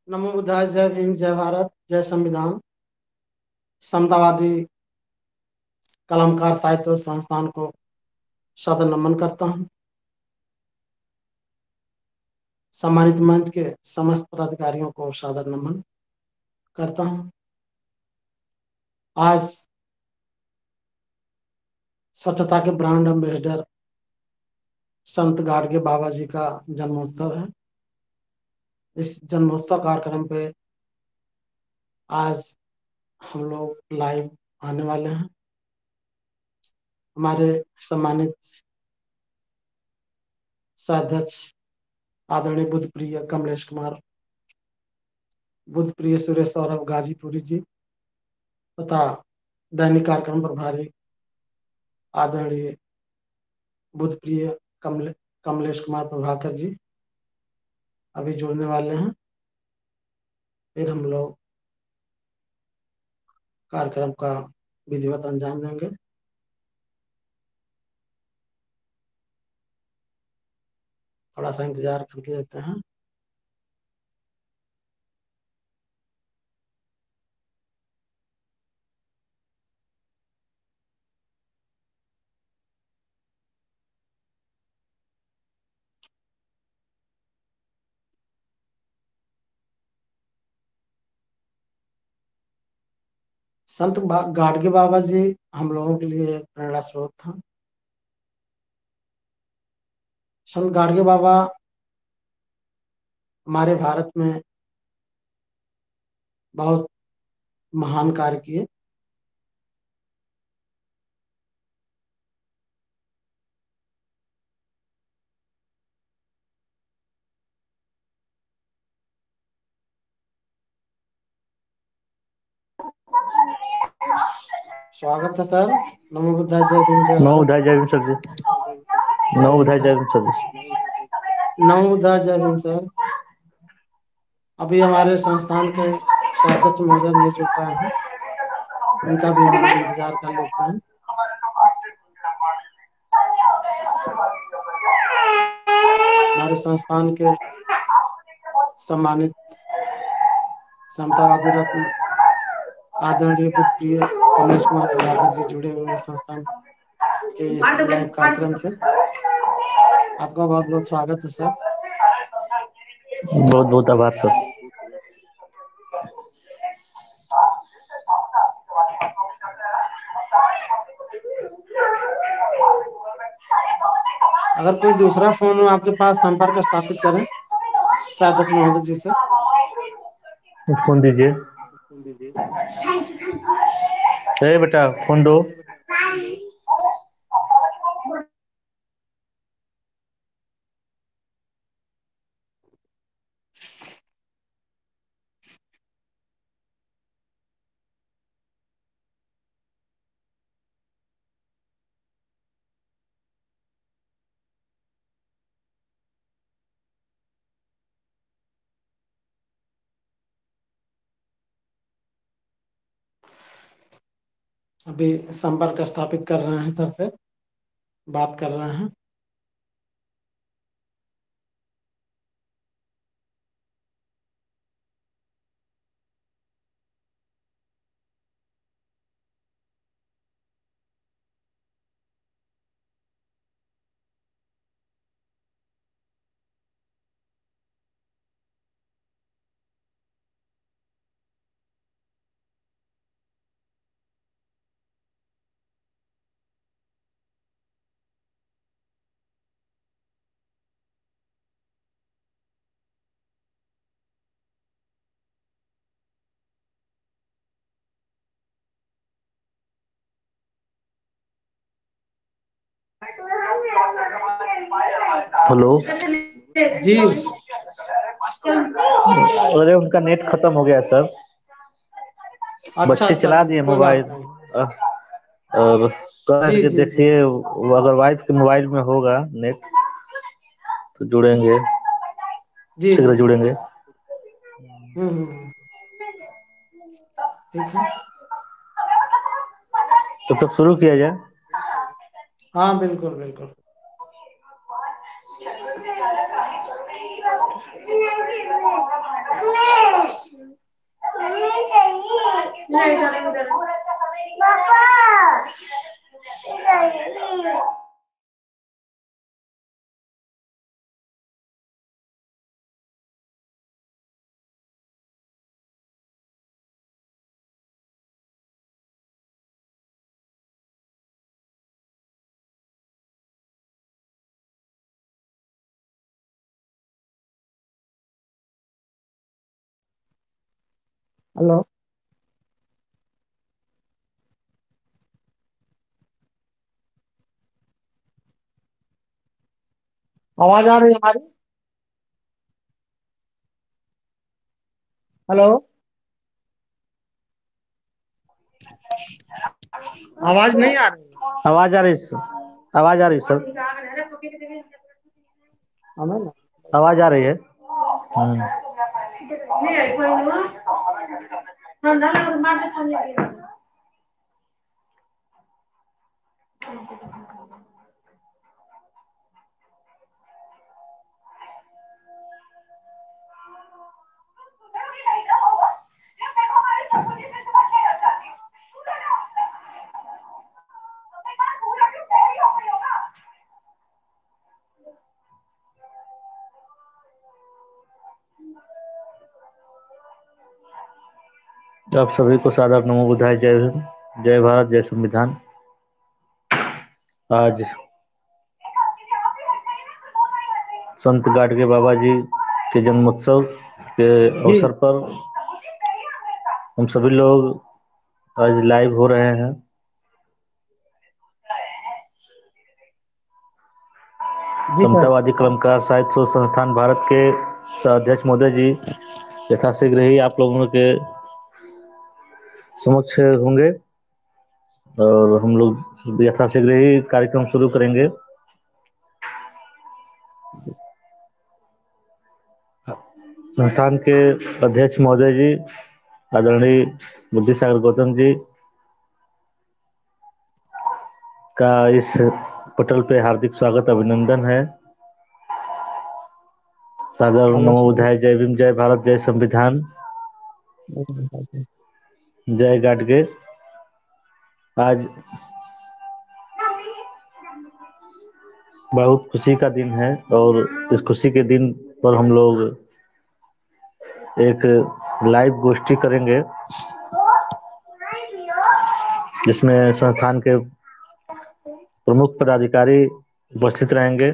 नमो बुद्धाय, जय भीम, जय भारत, जय संविधान। समतावादी कलमकार साहित्य संस्थान को सादर नमन करता हूँ। सम्मानित मंच के समस्त पदाधिकारियों को सादर नमन करता हूँ। आज स्वच्छता के ब्रांड एम्बेसडर संत गाडगे बाबा जी का जन्मोत्सव है। इस जन्मोत्सव कार्यक्रम पे आज हम लोग लाइव आने वाले हैं। हमारे सम्मानित सह-अध्यक्ष आदरणीय बुद्ध प्रिय कमलेश कुमार, बुद्ध प्रिय सुरेश सौरभ गाजीपुरी जी तथा दैनिक कार्यक्रम प्रभारी आदरणीय बुद्ध प्रिय कमलेश कुमार प्रभाकर जी अभी जुड़ने वाले हैं। फिर हम लोग कार्यक्रम का विधिवत अंजाम देंगे। थोड़ा सा इंतजार कर लेते हैं। संत गाडगे बाबा जी हम लोगों के लिए प्रेरणा स्रोत था। संत गाडगे बाबा हमारे भारत में बहुत महान कार्य किए। स्वागत है सर। नमो बुद्धाय, जय भीम, जय नमो भारत। बुद्धाय, जय भीम सर जी। जय नमो भीम बुद्धाय, जय सर। भीम सर जी। नमो बुद्धाय, जय भीम सर। अभी हमारे संस्थान के सह-अध्यक्ष महोदय नहीं जुड़ पाए हैं, उनका भी हम लोग इंतजार कर लेते हैं। हमारे संस्थान के सम्मानित समतावादी रत्न आदरणीय बुद्ध प्रिय कमलेश कुमार प्रभाकर जी जुड़े हुए हैं संस्थान के इस लाइव कार्यक्रम से। आपका बहुत बहुत स्वागत है सर। बहुत बहुत आभार सर। अगर कोई दूसरा फोन हो आपके पास, संपर्क स्थापित करें सह-अध्यक्ष महोदय जी से। फोन दीजिए। बेटा फोन दो। अभी संपर्क स्थापित कर रहे हैं सर से, बात कर रहे हैं। हेलो जी। अरे उनका नेट खत्म हो गया सर। अच्छा बच्चे अच्छा चला अच्छा, दिए कोई मोबाइल। बात नहीं। और कह जी के जी जी देखिए, वो अगर वाइफ के मोबाइल में होगा नेट तो जुड़ेंगे, जी शीघ्र जी। जुड़ेंगे। ठीक है। तब तक शुरू किया जाए। हाँ बिल्कुल बिल्कुल। हेलो। आवाज आ रही है हमारी? हेलो। आवाज नहीं आ रही है? आवाज आ रही सर। आवाज आ रही सर। हमें ना। आवाज आ रही है। हम्म। आप सभी को सादर नमो बुधाय। जय हिंद, जय भारत, जय संविधान। आज संत गाडगे बाबा जी के जन्मोत्सव के जी अवसर पर हम सभी लोग आज लाइव हो रहे हैं। जी सर। समतावादी कलमकार साहित्य शोध संस्थान भारत के अध्यक्ष महोदय जी यथाशीघ्र ही आप लोगों के समक्ष होंगे और हम लोग यथाशीघ्र ही कार्यक्रम शुरू करेंगे। संस्थान के अध्यक्ष महोदय जी आदरणीय बुद्धिसागर गौतम जी का इस पटल पे हार्दिक स्वागत अभिनंदन है। सादर नमो अवश्य। बुधाय। जय भीम, जय भारत, जय संविधान, जय गाडगे। आज बहुत खुशी का दिन है और इस खुशी के दिन पर हम लोग एक लाइव गोष्ठी करेंगे जिसमें संस्थान के प्रमुख पदाधिकारी उपस्थित रहेंगे।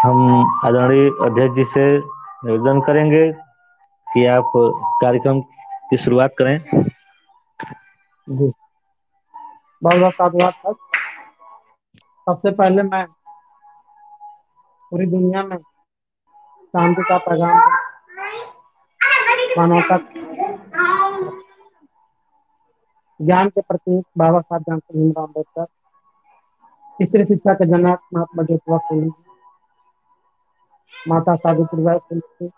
हम आदरणीय अध्यक्ष जी से निवेदन करेंगे कि आप कार्यक्रम की शुरुआत करें। जी बहुत बहुत साधुवाद सर। सबसे पहले मैं पूरी दुनिया में शांति का पैगाम दें, मानवता ज्ञान के प्रतीक बाबा साहब डॉक्टर भीमराव अम्बेडकर, स्त्री शिक्षा के जनक महात्मा ज्योतिबा फुले जी, माता सावित्रीबाई फुले जी,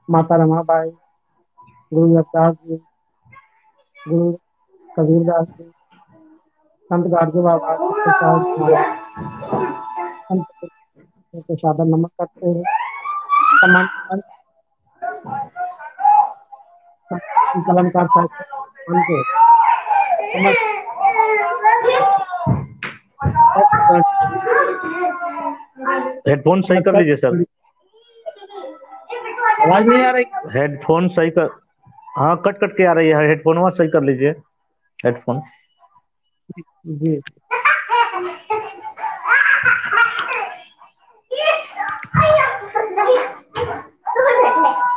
माता रमाबाई, गुरु रविदास जी, गुरु कबीरदास जी, संत गाडगे बाबा, सत्य साहब महाराज, संत को सादर नमन करते हैं। सम्मानित कलमकार साहित्य संस्थान के समस्त हेडफोन सही कर लीजिए सर। आवाज नहीं आ रही? हेडफोन सही कर। हाँ, कट कट के आ रही है। हेडफोन सही कर लीजिए। हेडफोन। जी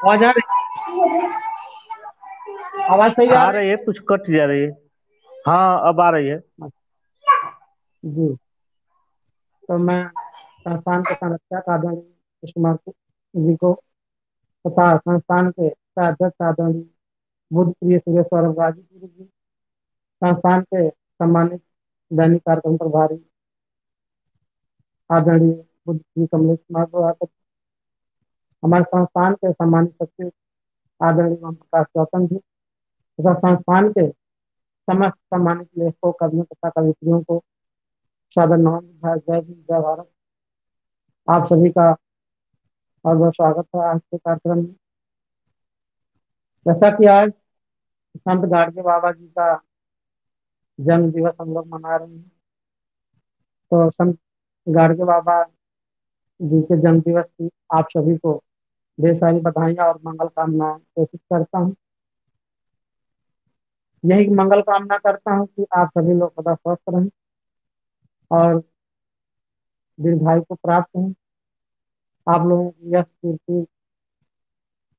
आवाज आ रही? आवाज सही आ आ रही? रही है, कुछ कट जा रही है। हाँ, अब आ रही है। जी तो मैं संस्थान के संरक्षक आदरणीय कृष्ण कुमार जी को तथा संस्थान के अध्यक्ष आदरणीय बुद्ध प्रिय सुरेश सौरभ राजी जी, संस्थान के सम्मानित दैनिक कार्यक्रम प्रभारी आदरणीय बुद्ध श्री कमलेश कुमार प्रभाकर, हमारे संस्थान के सम्मानित सचिव आदरणीय ओम प्रकाश गौतम जी तथा संस्थान के समस्त सम्मानित लेखकों कर्मियों तथा कवित्रियों को सादर नमन। जय हिंद, जय भारत। आप सभी का बहुत बहुत स्वागत है आज के कार्यक्रम में। जैसा कि आज संत गाडगे बाबा जी का जन्म दिवस हम लोग मना रहे हैं, तो संत गाडगे बाबा जी के जन्म दिवस की आप सभी को ढेर सारी बधाइयाँ और मंगल कामनाएं कोशिश करता हूँ। यही मंगल कामना करता हूँ कि आप सभी लोग सदा स्वस्थ रहें और दीर्घायु को प्राप्त हों। आप लोगों की यश कीर्ति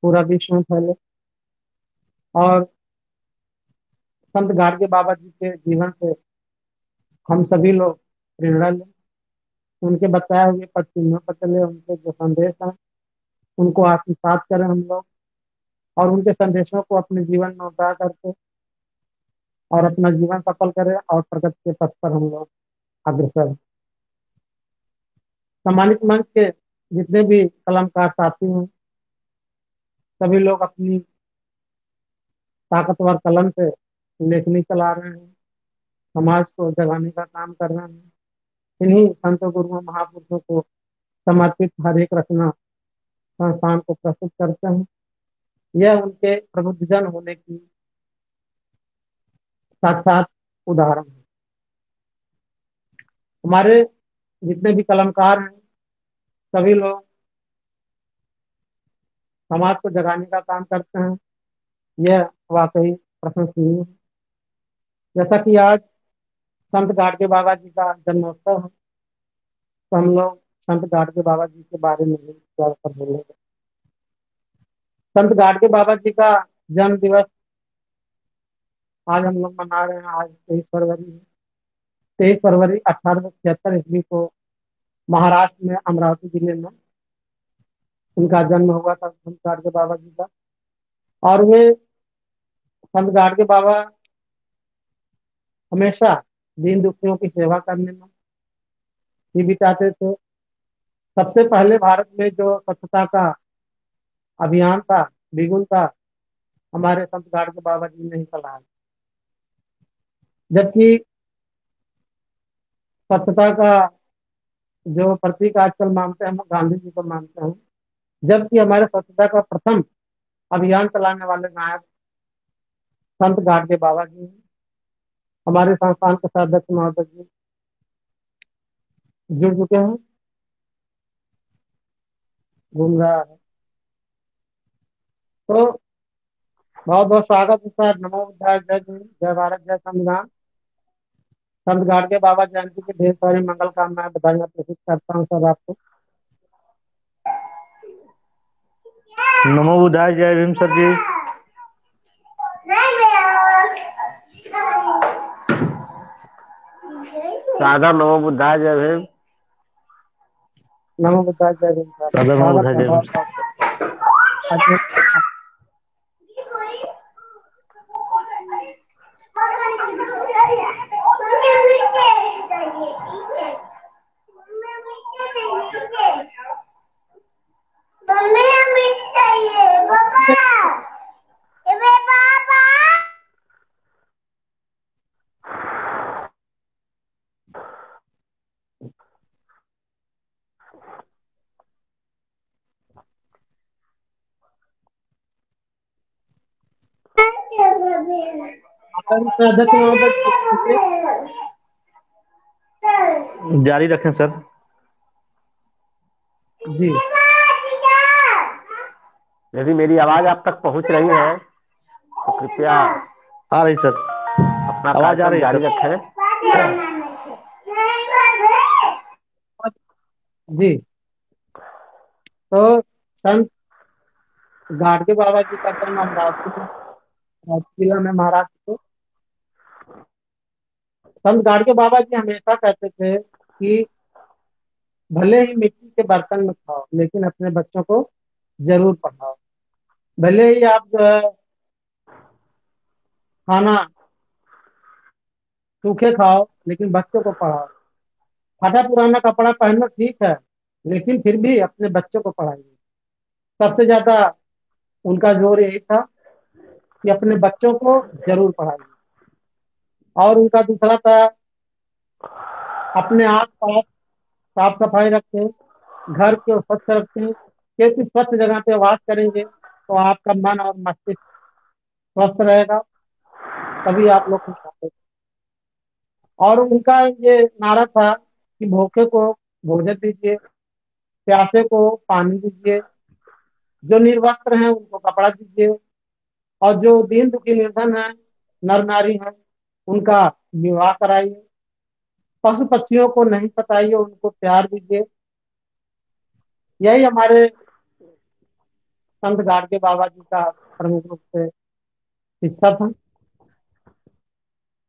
पूरा विश्व में फैले और संत गाडगे बाबा जी के जीवन से हम सभी लोग प्रेरणा लें। उनके बताए हुए पद चिन्हों पर चले, उनके जो संदेश हैं उनको आत्मसात करें हम लोग और उनके संदेशों को अपने जीवन में उतार करके और अपना जीवन सफल करें और प्रगति के पथ पर हम लोग अग्रसर हैं। सम्मानित मंच के जितने भी कलमकार साथी हैं, सभी लोग अपनी ताकतवर कलम से लेखनी चला रहे हैं, समाज को जगाने का काम कर रहे हैं। इन्हीं संतों गुरुओं महापुरुषों को समर्पित हर एक रचना संस्थान को प्रस्तुत करते हैं। यह उनके प्रबुद्धजन होने की साक्षात उदाहरण है। हमारे जितने भी कलमकार हैं, सभी लोग समाज को जगाने का काम करते हैं। यह वाकई प्रशंसनीय है। जैसा कि आज संत गाडगे बाबा जी का जन्मोत्सव है, तो हम लोग संत गाडगे बाबा जी के बारे में भी ज्यादातर बोलेंगे। संत गाडगे बाबा जी का जन्म दिवस आज हम लोग मना रहे हैं। आज 23 फरवरी है। 23 फरवरी 1876 ईस्वी को महाराष्ट्र में अमरावती जिले में उनका जन्म हुआ था, संत गाडगे बाबा जी का। और वे संत गाडगे बाबा हमेशा दीन दुखियों की सेवा करने में ही बिताते थे। सबसे पहले भारत में जो स्वच्छता का अभियान था, बिगुल था, हमारे संत गाडगे बाबा जी ने ही चलाया। जबकि स्वच्छता का जो प्रतीक आजकल मानते हैं, हम गांधी जी को मानते हैं, जबकि हमारे स्वच्छता का प्रथम अभियान चलाने वाले नायक संत गाडगे बाबा जी हैं। हमारे संस्थान के अध्यक्ष महोदय जी जुड़ चुके हैं, घूम रहा है। तो बहुत बहुत स्वागत है सर। नमो बुद्धाय, जय हिंद, जय भारत, जय संविधान। संत गाडगे बाबा जयंती की ढेर सारी मंगल कामनाएं, बधाइयां प्रेषित करता हूँ सर आपको। नमो बुद्धाय, जय भीम सर जी। सादर नमो बुद्धाय, जय भीम। नमो बुद्धाय, जय हिंद सर। सादर नमो स्वागत बुद्धाय, है जय बहुत भीम। बहुत। आज अध्यक्ष महोदय जी, जारी रखें सर। जी यदि मेरी आवाज आप तक पहुंच रही है तो कृपया आ रही सर, अपना आवाज आ कार्यक्रम रही है जारी सर। रखें। जी। तो संत गाडगे बाबा जी का जन्म अमरावती में, जिला में, महाराष्ट्र के। संत गाडगे बाबा जी हमेशा कहते थे कि भले ही मिट्टी के बर्तन में खाओ, लेकिन अपने बच्चों को जरूर पढ़ाओ। भले ही आप जो है खाना सूखे खाओ, लेकिन बच्चों को पढ़ाओ। फटा पुराना कपड़ा पहनना ठीक है, लेकिन फिर भी अपने बच्चों को पढ़ाइए। सबसे ज्यादा उनका जोर यही था कि अपने बच्चों को जरूर पढ़ाइए। और उनका दूसरा था अपने आस पास साफ सफाई रखें, घर को स्वच्छ रखें, क्योंकि स्वच्छ जगह पे वास करेंगे तो आपका मन और मस्तिष्क स्वस्थ रहेगा, तभी आप लोग खुश रहते हैं। और उनका ये नारा था कि भूखे को भोजन दीजिए, प्यासे को पानी दीजिए, जो निर्वस्त्र हैं उनको कपड़ा दीजिए, और जो दीन दुखी निर्धन है, नर नारी हैं, उनका विवाह कराइए, पशु पक्षियों को नहीं सताइए, उनको प्यार दीजिए। यही हमारे संत गाडगे बाबा जी का प्रमुख रूप से शिक्षा था।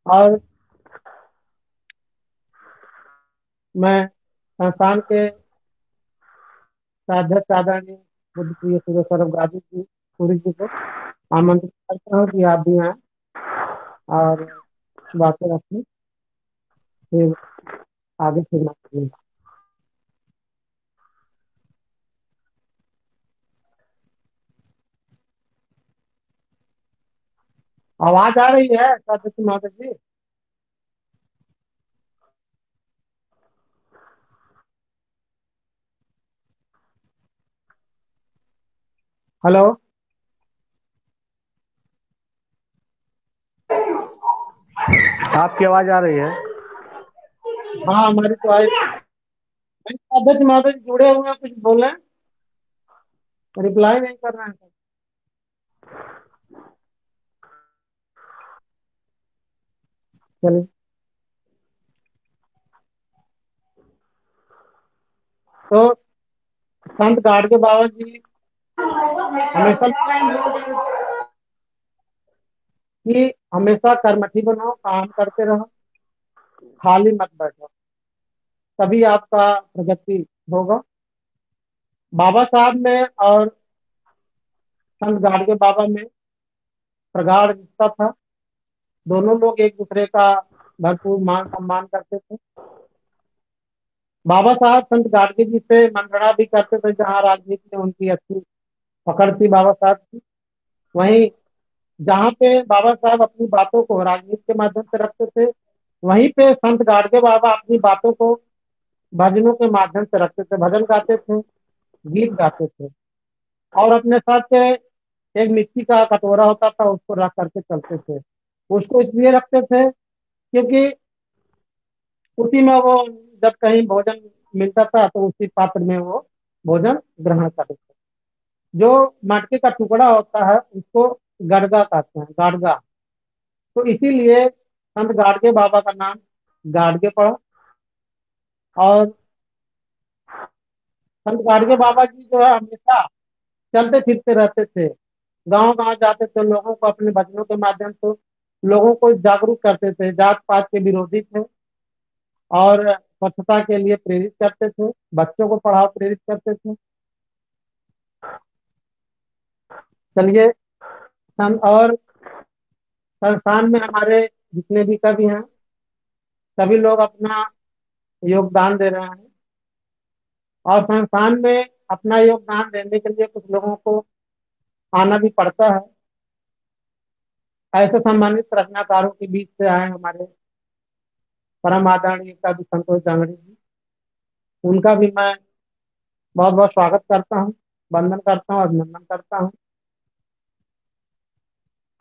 और मैं संस्थान के साधक आदरणीय बुद्ध प्रिय सूर्य सौरभ गाजी जी सूर्य जी को आमंत्रित करता हूँ कि आप भी आए और कुछ बातें रखें, फिर आगे फिर करेंगे। आवाज आ रही है सदस्य महोदय जी? हेलो। आपकी आवाज आ रही है? हाँ, हमारी तो आए। अध्यक्ष महोदय जी जुड़े हुए हैं, कुछ बोले, रिप्लाई नहीं कर रहे हैं। चलिए, तो संत गाडगे बाबा जी हमेशा कि हमेशा कर्मठी बनो, काम करते रहो, खाली मत बैठो, तभी आपका प्रगति होगा। बाबा साहब में और संत गाडगे बाबा में प्रगाढ़ रिश्ता था। दोनों लोग एक दूसरे का भरपूर मान सम्मान करते थे। बाबा साहब संत गाडगे जी से मंत्रणा भी करते थे, जहाँ राजनीति में उनकी अच्छी पकड़ थी बाबा साहब की। वहीं जहाँ पे बाबा साहब अपनी बातों को राजनीति के माध्यम से रखते थे, वहीं पे संत गाडगे बाबा अपनी बातों को भजनों के माध्यम से रखते थे, भजन गाते थे, गीत गाते थे। और अपने साथ से एक मिट्टी का कटोरा होता था, उसको रख करके चलते थे। उसको इसलिए रखते थे क्योंकि उसी में वो जब कहीं भोजन मिलता था तो उसी पात्र में वो भोजन ग्रहण करते थे। जो मटके का टुकड़ा होता है उसको गड़गा कहते हैं, गाड़गा। तो इसीलिए संत गाडगे बाबा का नाम गाडगे पड़ा। और संत गाडगे बाबा जी जो है हमेशा चलते फिरते रहते थे, गांव गांव जाते थे, लोगों को अपने भजनों के माध्यम से लोगों को जागरूक करते थे, जात पात के विरोधी थे, और स्वच्छता के लिए प्रेरित करते थे, बच्चों को पढ़ाओ प्रेरित करते थे। चलिए, और संस्थान में हमारे जितने भी कवि हैं, सभी लोग अपना योगदान दे रहे हैं। और संस्थान में अपना योगदान देने के लिए कुछ लोगों को आना भी पड़ता है। ऐसे सम्मानित रचनाकारों के बीच से आए हमारे परम आदरणीय कवि संतोष जांगड़ी जी, उनका भी मैं बहुत बहुत स्वागत करता हूँ, वंदन करता हूँ, अभिनंदन करता हूँ।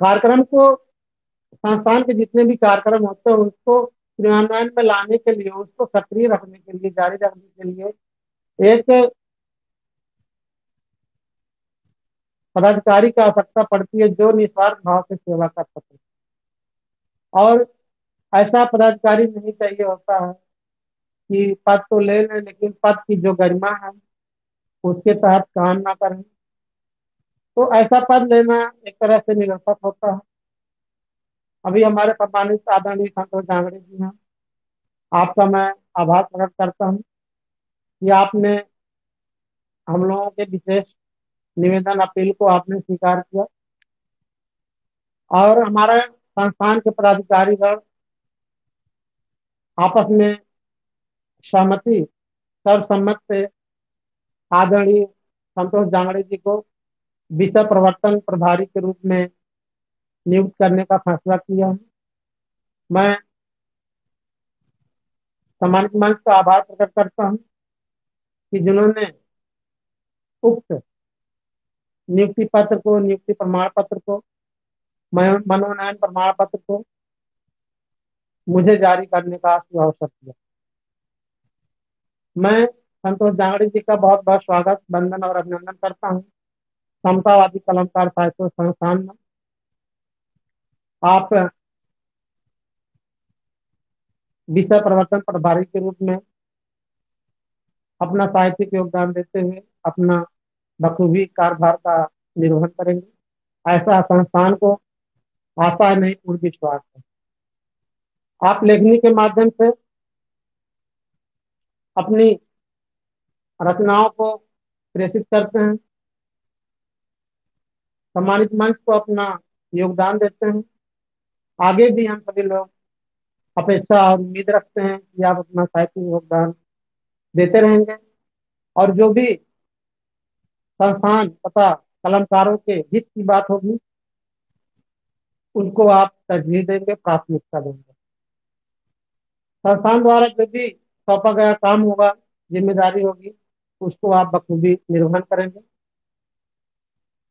कार्यक्रम को, संस्थान के जितने भी कार्यक्रम होते हैं उसको क्रियान्वयन में लाने के लिए, उसको सक्रिय रखने के लिए, जारी रखने के लिए एक पदाधिकारी की आवश्यकता पड़ती है, जो निस्वार्थ भाव से सेवा कर सके। और ऐसा पदाधिकारी नहीं चाहिए होता है कि पद तो ले लें लेकिन पद की जो गरिमा है उसके तहत काम ना करें। तो ऐसा पद लेना एक तरह से निरर्थक होता है। अभी हमारे सम्मानित आदरणीय संतोष जांगड़े जी हैं, आपका मैं आभार प्रकट करता हूँ कि आपने हम लोगों के विशेष निवेदन अपील को आपने स्वीकार किया, और हमारे संस्थान के पदाधिकारीगण आपस में सहमति, सर्वसम्मत से आदरणीय संतोष जांगड़े जी को विषय प्रवर्तन प्रभारी के रूप में नियुक्त करने का फैसला किया है। मैं सम्मानित मंच का आभार प्रकट करता हूँ कि जिन्होंने उक्त नियुक्ति पत्र को, नियुक्ति प्रमाण पत्र को, मनोनयन प्रमाण पत्र को मुझे जारी करने का अवसर दिया। मैं संतोष जांगड़ी जी का बहुत बहुत स्वागत, वंदन और अभिनंदन करता हूँ। समतावादी कलमकार साहित्य संस्थान में आप विषय प्रवर्तन प्रभारी के रूप में अपना साहित्यिक योगदान देते हुए अपना बखूबी कार्यभार का निर्वहन करेंगे, ऐसा संस्थान को आशा है, नहीं पूर्ण विश्वास है। आप लेखनी के माध्यम से अपनी रचनाओं को प्रेषित करते हैं, सम्मानित मंच को अपना योगदान देते हैं। आगे भी हम सभी लोग अपेक्षा और उम्मीद रखते हैं कि आप अपना साहित्यिक योगदान देते रहेंगे और जो भी संस्थान तथा कलमकारों के हित की बात होगी उनको आप तरजीह देंगे, प्राथमिकता देंगे। संस्थान द्वारा जो भी सौंपा गया काम होगा, जिम्मेदारी होगी, उसको आप बखूबी निर्वहन करेंगे,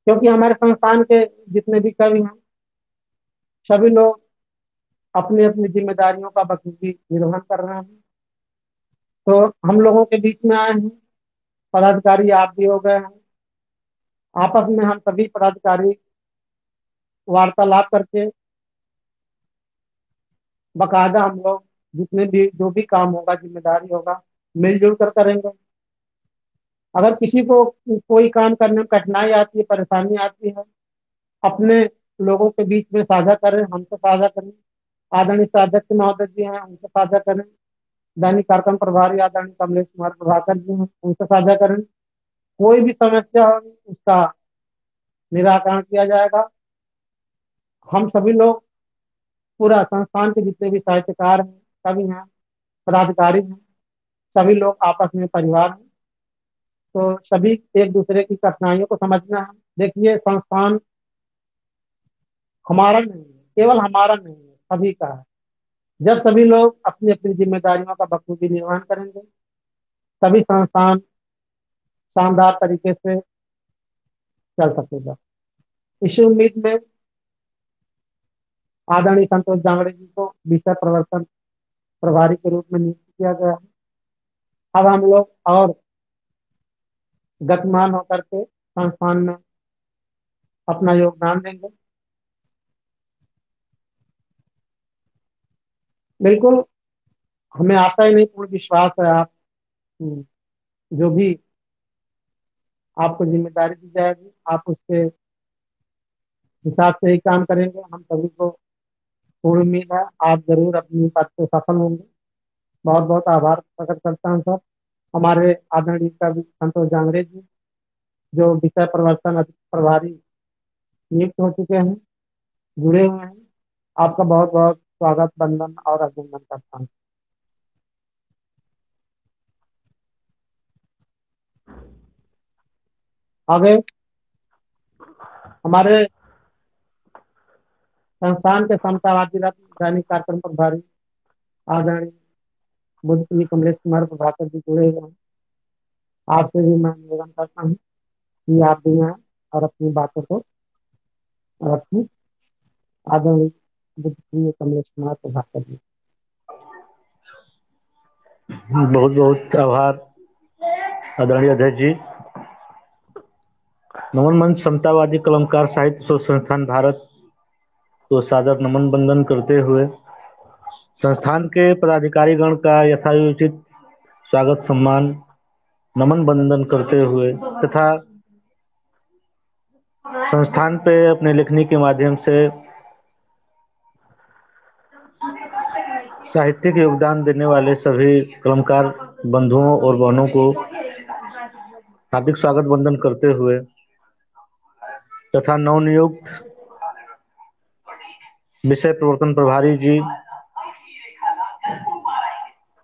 क्योंकि हमारे संस्थान के जितने भी कवि हैं सभी लोग अपनी अपनी जिम्मेदारियों का बखूबी निर्वहन कर रहे हैं। तो हम लोगों के बीच में आए हैं, पदाधिकारी आप भी हो गए हैं। आपस में हम सभी पदाधिकारी वार्तालाप करके बाकायदा हम लोग जितने भी जो भी काम होगा, जिम्मेदारी होगा, मिलजुल कर करेंगे। अगर किसी को कोई काम करने में कठिनाई आती है, परेशानी आती है, अपने लोगों के बीच में साझा करें, हमसे साझा करें। आदरणीय अध्यक्ष महोदय जी हैं, उनसे साझा करें। दैनिक कार्यक्रम प्रभारी आदरणीय कमलेश कुमार प्रभाकर जी हैं, उनसे साझा करें। कोई भी समस्या होगी उसका निराकरण किया जाएगा। हम सभी लोग, पूरा संस्थान के जितने भी साहित्यकार हैं, कवि हैं, पदाधिकारी हैं, सभी लोग आपस में परिवार हैं। तो सभी एक दूसरे की कठिनाइयों को समझना है। देखिए, संस्थान हमारा नहीं है, केवल हमारा नहीं है, सभी का है। जब सभी लोग अपनी अपनी जिम्मेदारियों का बखूबी निर्वहन करेंगे तभी संस्थान शानदार तरीके से चल सकेगा। इसी उम्मीद में आदरणीय संतोष जांगड़े जी को विषय प्रवर्तन प्रभारी के रूप में नियुक्त किया गया है। अब हम लोग और गतिमान होकर के संस्थान में अपना योगदान देंगे। बिल्कुल, हमें आशा ही नहीं पूर्ण विश्वास है, आप जो भी आपको जिम्मेदारी दी जाएगी आप उसके हिसाब से ही काम करेंगे। हम सभी को पूर्ण उम्मीद है आप जरूर अपनी बात से सफल होंगे। बहुत बहुत आभार प्रकट करता हूँ सर, हमारे आदरणीय कवि संतोष जांगड़े जी जो विषय प्रवर्तन प्रभारी नियुक्त हो चुके हैं, जुड़े हुए हैं। आपका बहुत बहुत स्वागत, वंदन और अभिनंदन करता हूँ। आगे हमारे संस्थान के समतावादी रत्न दैनिक कार्यक्रम प्रभारी आदरणीय बुद्ध श्री कमलेश कुमार प्रभाकर जी जुड़े हुए हैं। आपसे भी मैं निवेदन करता हूँ कि आप भी आए और अपनी बातों को रखें। आदरणीय बुद्ध श्री कमलेश कुमार प्रभाकर जी। बहुत बहुत आभार आदरणीय अध्यक्ष जी। नमन मंच समतावादी कलमकार साहित्य शोध संस्थान भारत को सादर नमन बंदन करते हुए संस्थान के पदाधिकारी गण का यथायोचित स्वागत सम्मान नमन बंदन करते हुए तथा संस्थान पे अपने लेखनी के माध्यम से साहित्यिक योगदान देने वाले सभी कलमकार बंधुओं और बहनों को हार्दिक स्वागत वंदन करते हुए तथा नवनियुक्त विषय प्रवर्तन प्रभारी जी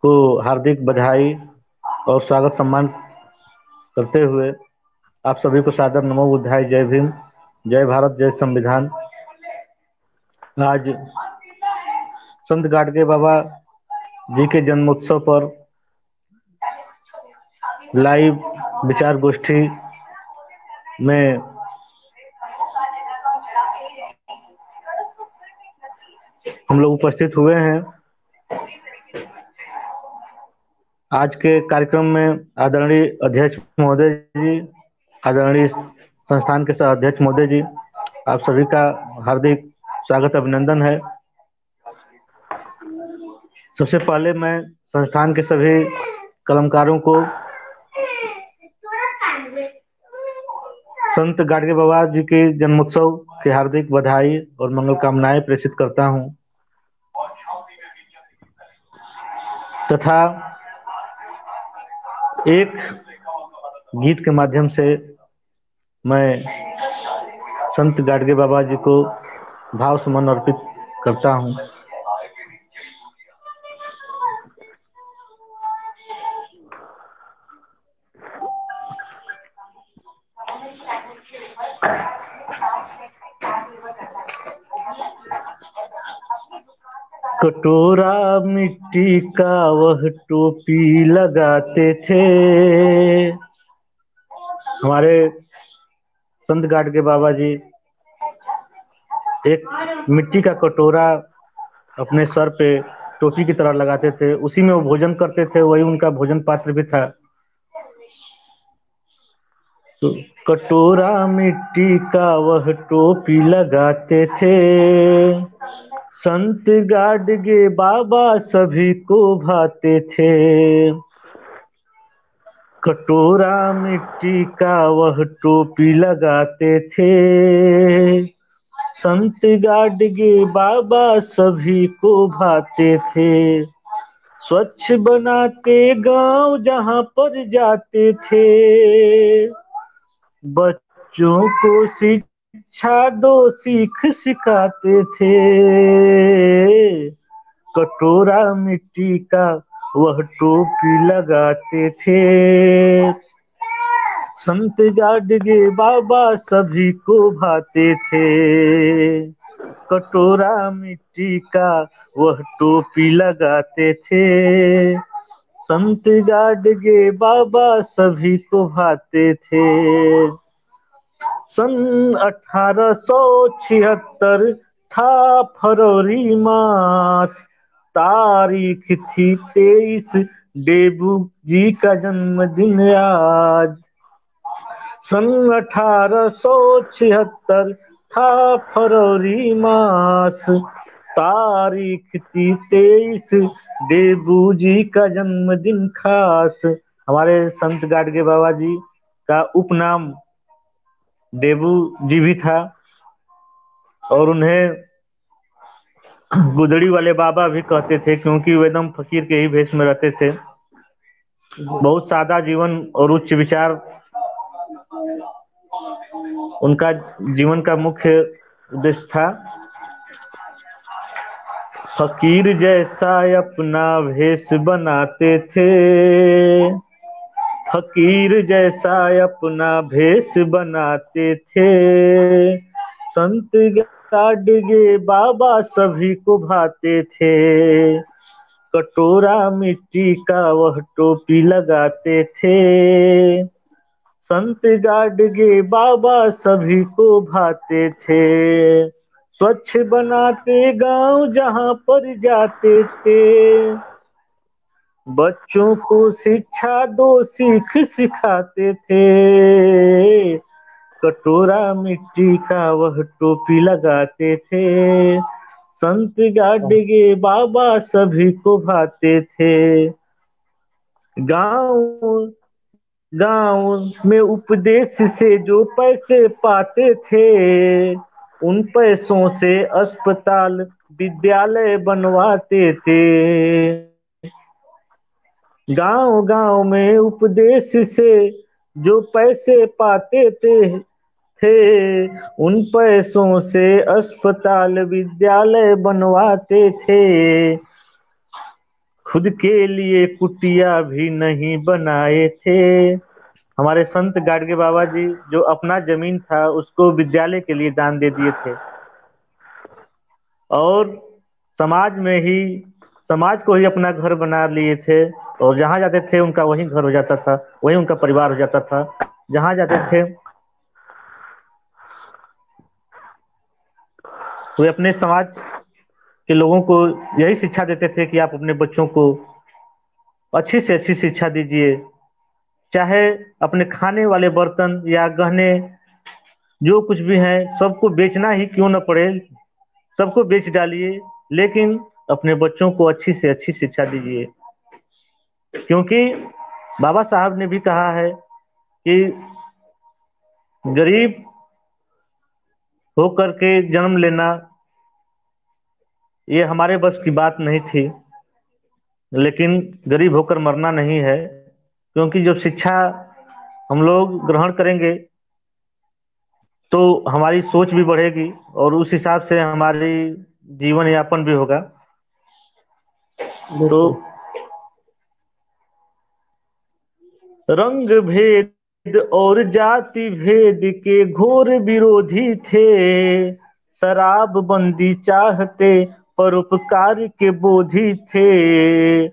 को हार्दिक बधाई और स्वागत सम्मान करते हुए आप सभी को सादर नमो बुद्धाय। जय भीम, जय भारत, जय संविधान। आज संत गाडगे बाबा जी के जन्मोत्सव पर लाइव विचार गोष्ठी में हम लोग उपस्थित हुए हैं। आज के कार्यक्रम में आदरणीय अध्यक्ष महोदय जी, आदरणीय संस्थान के सह अध्यक्ष महोदय जी, आप सभी का हार्दिक स्वागत अभिनंदन है। सबसे पहले मैं संस्थान के सभी कलमकारों को संत गाडगे बाबा जी के जन्मोत्सव की हार्दिक बधाई और मंगल कामनाएं प्रेषित करता हूं तथा एक गीत के माध्यम से मैं संत गाडगे बाबा जी को भाव सुमन अर्पित करता हूं। कटोरा मिट्टी का वह टोपी लगाते थे। हमारे संत गाडगे बाबा जी एक मिट्टी का कटोरा अपने सर पे टोपी की तरह लगाते थे, उसी में वो भोजन करते थे, वही उनका भोजन पात्र भी था। तो कटोरा मिट्टी का वह टोपी लगाते थे, संत गाडगे बाबा सभी को भाते थे। कटोरा मिट्टी का वह टोपी लगाते थे, संत गाडगे बाबा सभी को भाते थे। स्वच्छ बनाते गांव जहां पर जाते थे, बच्चों को शिक्षा दो सीख सिखाते थे। कटोरा मिट्टी का वह टोपी लगाते थे, संत गाडगे बाबा सभी को भाते थे। कटोरा मिट्टी का वह टोपी लगाते थे, संत गाडगे बाबा सभी को भाते थे। सन 1876 था फरवरी मास, तारीख थी 23, डेबू जी का जन्मदिन आज। सन 1876 था फरवरी मास, तारीख थी 23, डेबू जी का जन्मदिन खास। हमारे संत गाडगे बाबा जी का उपनाम डेबू जी भी था और उन्हें गुदड़ी वाले बाबा भी कहते थे, क्योंकि वो एकदम फकीर के ही भेष में रहते थे। बहुत सादा जीवन और उच्च विचार उनका जीवन का मुख्य उद्देश्य था। फकीर जैसा अपना भेष बनाते थे, फकीर जैसा अपना भेष बनाते थे, संत गाडगे बाबा सभी को भाते थे। कटोरा मिट्टी का वह टोपी लगाते थे, संत गाडगे बाबा सभी को भाते थे। स्वच्छ बनाते गांव जहां पर जाते थे, बच्चों को शिक्षा दो सीख सिखाते थे। कटोरा मिट्टी का वह टोपी लगाते थे, संत गाडगे बाबा सभी को भाते थे। गांव गांव में उपदेश से जो पैसे पाते थे, उन पैसों से अस्पताल विद्यालय बनवाते थे। गांव गांव में उपदेश से जो पैसे पाते थे, उन पैसों से अस्पताल विद्यालय बनवाते थे। खुद के लिए कुटिया भी नहीं बनाए थे। हमारे संत गाडगे बाबा जी जो अपना जमीन था उसको विद्यालय के लिए दान दे दिए थे और समाज में ही समाज को ही अपना घर बना लिए थे, और जहां जाते थे उनका वही घर हो जाता था, वही उनका परिवार हो जाता था। जहां जाते थे वे अपने समाज के लोगों को यही शिक्षा देते थे कि आप अपने बच्चों को अच्छी से अच्छी शिक्षा दीजिए, चाहे अपने खाने वाले बर्तन या गहने जो कुछ भी है सबको बेचना ही क्यों न पड़े, सबको बेच डालिए, लेकिन अपने बच्चों को अच्छी से अच्छी शिक्षा दीजिए। क्योंकि बाबा साहब ने भी कहा है कि गरीब होकर के जन्म लेना ये हमारे बस की बात नहीं थी, लेकिन गरीब होकर मरना नहीं है। क्योंकि जब शिक्षा हम लोग ग्रहण करेंगे तो हमारी सोच भी बढ़ेगी और उस हिसाब से हमारी जीवन यापन भी होगा। तो बिल्कुल। रंग भेद और जाति भेद के घोर विरोधी थे, शराब बंदी चाहते परोपकार के बोधी थे।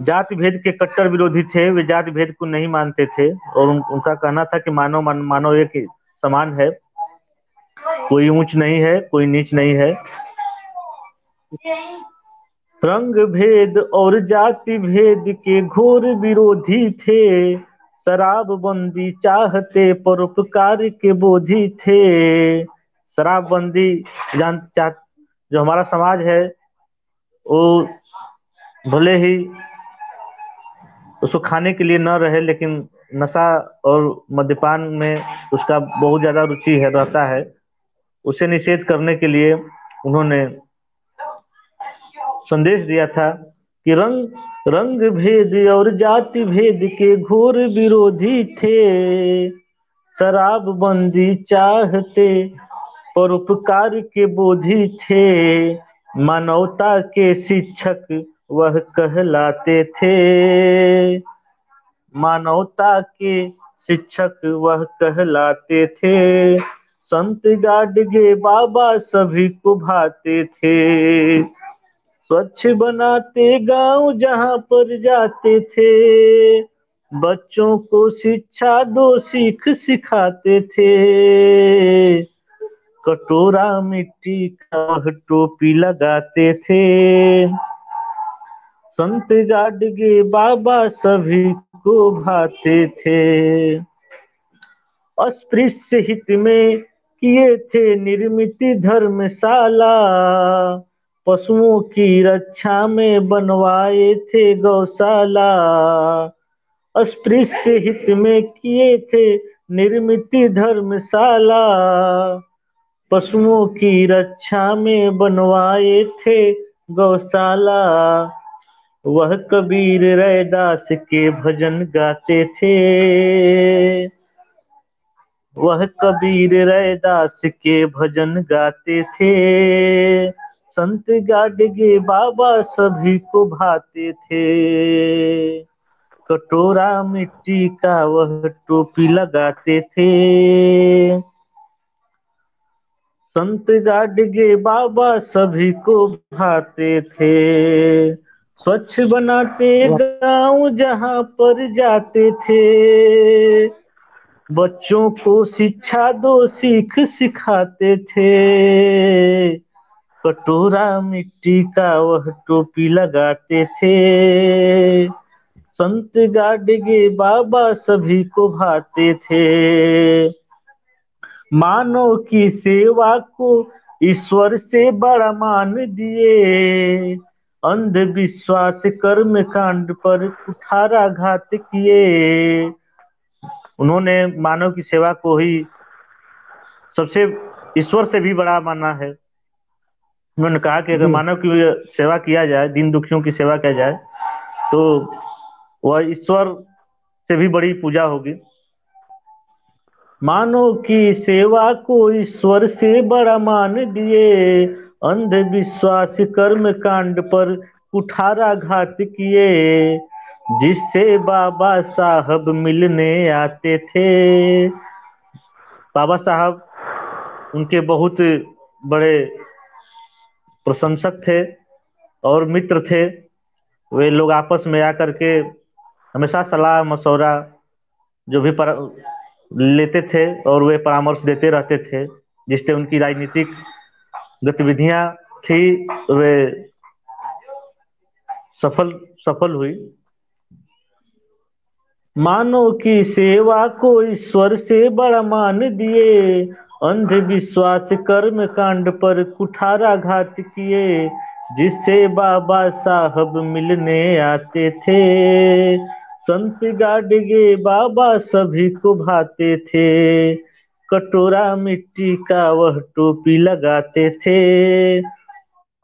जाति भेद के कट्टर विरोधी थे, वे जाति भेद को नहीं मानते थे, और उनका कहना था कि मानव एक समान है, कोई ऊंच नहीं है, कोई नीच नहीं है। रंग भेद और जाति भेद के घोर विरोधी थे, शराबबंदी चाहते परोपकार के बोधी थे। शराबबंदी जो हमारा समाज है वो भले ही उसको खाने के लिए न रहे, लेकिन नशा और मद्यपान में उसका बहुत ज्यादा रुचि है रहता है। उसे निषेध करने के लिए उन्होंने संदेश दिया था कि रंग रंग भेद और जाति भेद के घोर विरोधी थे, शराबबंदी चाहते परोपकार के बोधी थे। मानवता के शिक्षक वह कहलाते थे, मानवता के शिक्षक वह कहलाते थे। संत गाडगे बाबा सभी को भाते थे, स्वच्छ बनाते गांव जहां पर जाते थे। बच्चों को शिक्षा दो सीख सिखाते थे, कटोरा मिट्टी का वह टोपी लगाते थे। संत गाडगे बाबा सभी को भाते थे, अस्पृश्य हित में किए थे निर्मित धर्मशाला। पशुओं की रक्षा में बनवाए थे गौशाला, अस्पृश्य हित में किए थे निर्मित धर्मशाला। पशुओं की रक्षा में बनवाए थे गौशाला। वह कबीर रैदास के भजन गाते थे, वह कबीर रैदास के भजन गाते थे। संत गाडगे बाबा सभी को भाते थे, कटोरा मिट्टी का वह टोपी लगाते थे। संत गाडगे बाबा सभी को भाते थे, स्वच्छ बनाते गांव जहां पर जाते थे। बच्चों को शिक्षा दो सीख सिखाते थे, कटोरा मिट्टी का वह टोपी लगाते थे। संत गाडगे बाबा सभी को भाते थे, मानव की सेवा को ईश्वर से बड़ा मान दिए। अंधविश्वास कर्म कांड पर कुठाराघात किए। उन्होंने मानव की सेवा को ही सबसे ईश्वर से भी बड़ा माना है। उन्होंने कहा कि अगर जी। मानव की सेवा किया जाए, दीन दुखियों की सेवा किया जाए, तो वह ईश्वर से भी बड़ी पूजा होगी। मानव की सेवा को ईश्वर से बड़ा मान दिए, अंधविश्वास कर्म कांड पर कुठाराघात किए। जिससे बाबा साहब मिलने आते थे। बाबा साहब उनके बहुत बड़े प्रशंसक थे, और मित्र थे। वे लोग आपस में आकर के हमेशा सलाह मशवरा जो भी लेते थे और वे परामर्श देते रहते थे, जिससे उनकी राजनीतिक गतिविधियां थी वे सफल सफल हुई। मानव की सेवा को ईश्वर से बड़ा मान दिए, अंधविश्वास कर्म कांड पर कुठाराघात किए, जिससे बाबा साहब मिलने आते थे। संत गाडगे बाबा सभी को भाते थे, कटोरा मिट्टी का वह टोपी लगाते थे।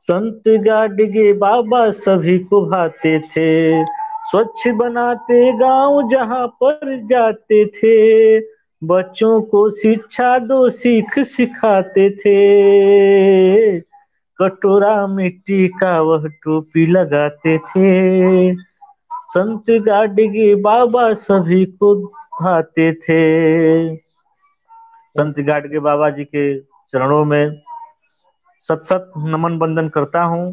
संत गाडगे बाबा सभी को भाते थे, स्वच्छ बनाते गांव जहां पर जाते थे, बच्चों को शिक्षा दो सीख सिखाते थे, कटोरा मिट्टी का वह टोपी लगाते थे। संत गाडगे बाबा सभी को भाते थे। संत गाडगे बाबा जी के चरणों में सत सत नमन बंदन करता हूँ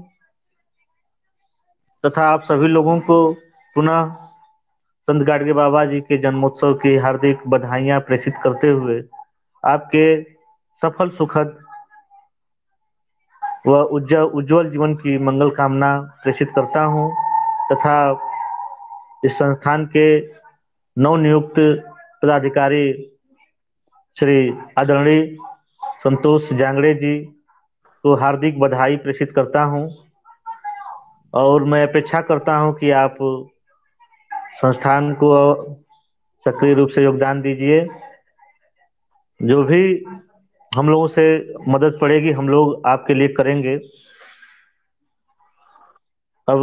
तथा आप सभी लोगों को पुनः संत गाडगे बाबा जी के जन्मोत्सव की हार्दिक बधाइयां प्रेषित करते हुए आपके सफल सुखद व उज्जवल जीवन की मंगल कामना प्रेषित करता हूं तथा इस संस्थान के नवनियुक्त पदाधिकारी श्री आदरणीय संतोष जांगड़े जी को हार्दिक बधाई प्रेषित करता हूं और मैं अपेक्षा करता हूं कि आप संस्थान को सक्रिय रूप से योगदान दीजिए। जो भी हम लोगों से मदद पड़ेगी हम लोग आपके लिए करेंगे। अब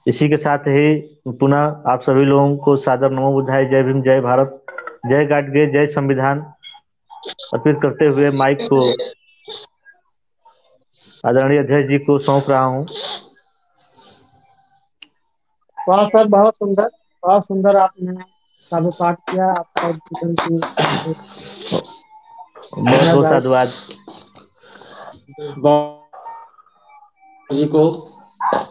इसी के साथ ही पुनः आप सभी लोगों को सादर नमो बुद्धाय, जय भीम, जय भारत, जय गाडगे, जय संविधान अर्पित करते हुए माइक को आदरणीय अध्यक्ष जी को सौंप रहा हूँ। वाह सर, बहुत सुंदर आपने काव्य पाठ किया। आपका जीवन की बहुत बहुत साधुवाद जी को।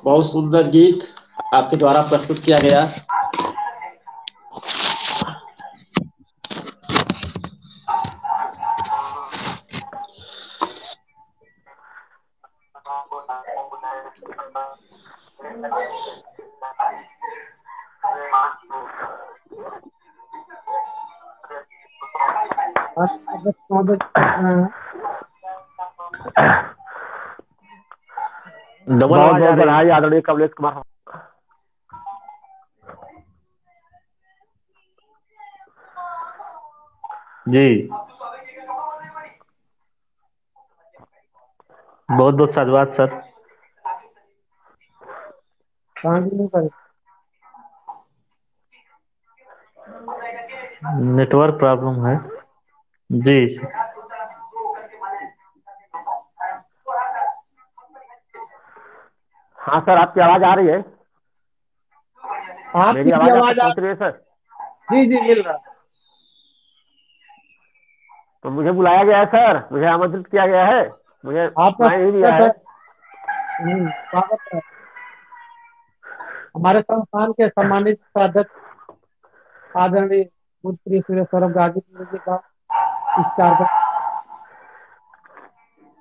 बहुत सुंदर गीत आपके द्वारा प्रस्तुत किया गया। डबल बहुत आवाज आ बहुत रही है। बधाई आदरणीय कमलेश कुमार। जी बहुत बहुत साधुवाद सर। नहीं करें। नेटवर्क प्रॉब्लम है जी। हाँ सर, आपकी आवाज आ रही है? मेरी आपकी भी आवाज आप तक आवाज पहुंच रही है सर? जी जी मिल रहा। तो मुझे बुलाया गया है सर, मुझे आमंत्रित किया गया है, मुझे आपका सुनाई नहीं दिया है। स्वागत है। हमारे संस्थान के सम्मानित अध्यक्ष आदरणीय मुख्यमंत्री श्री सौरभ गाजीपुर जी का इस कार्यक्रम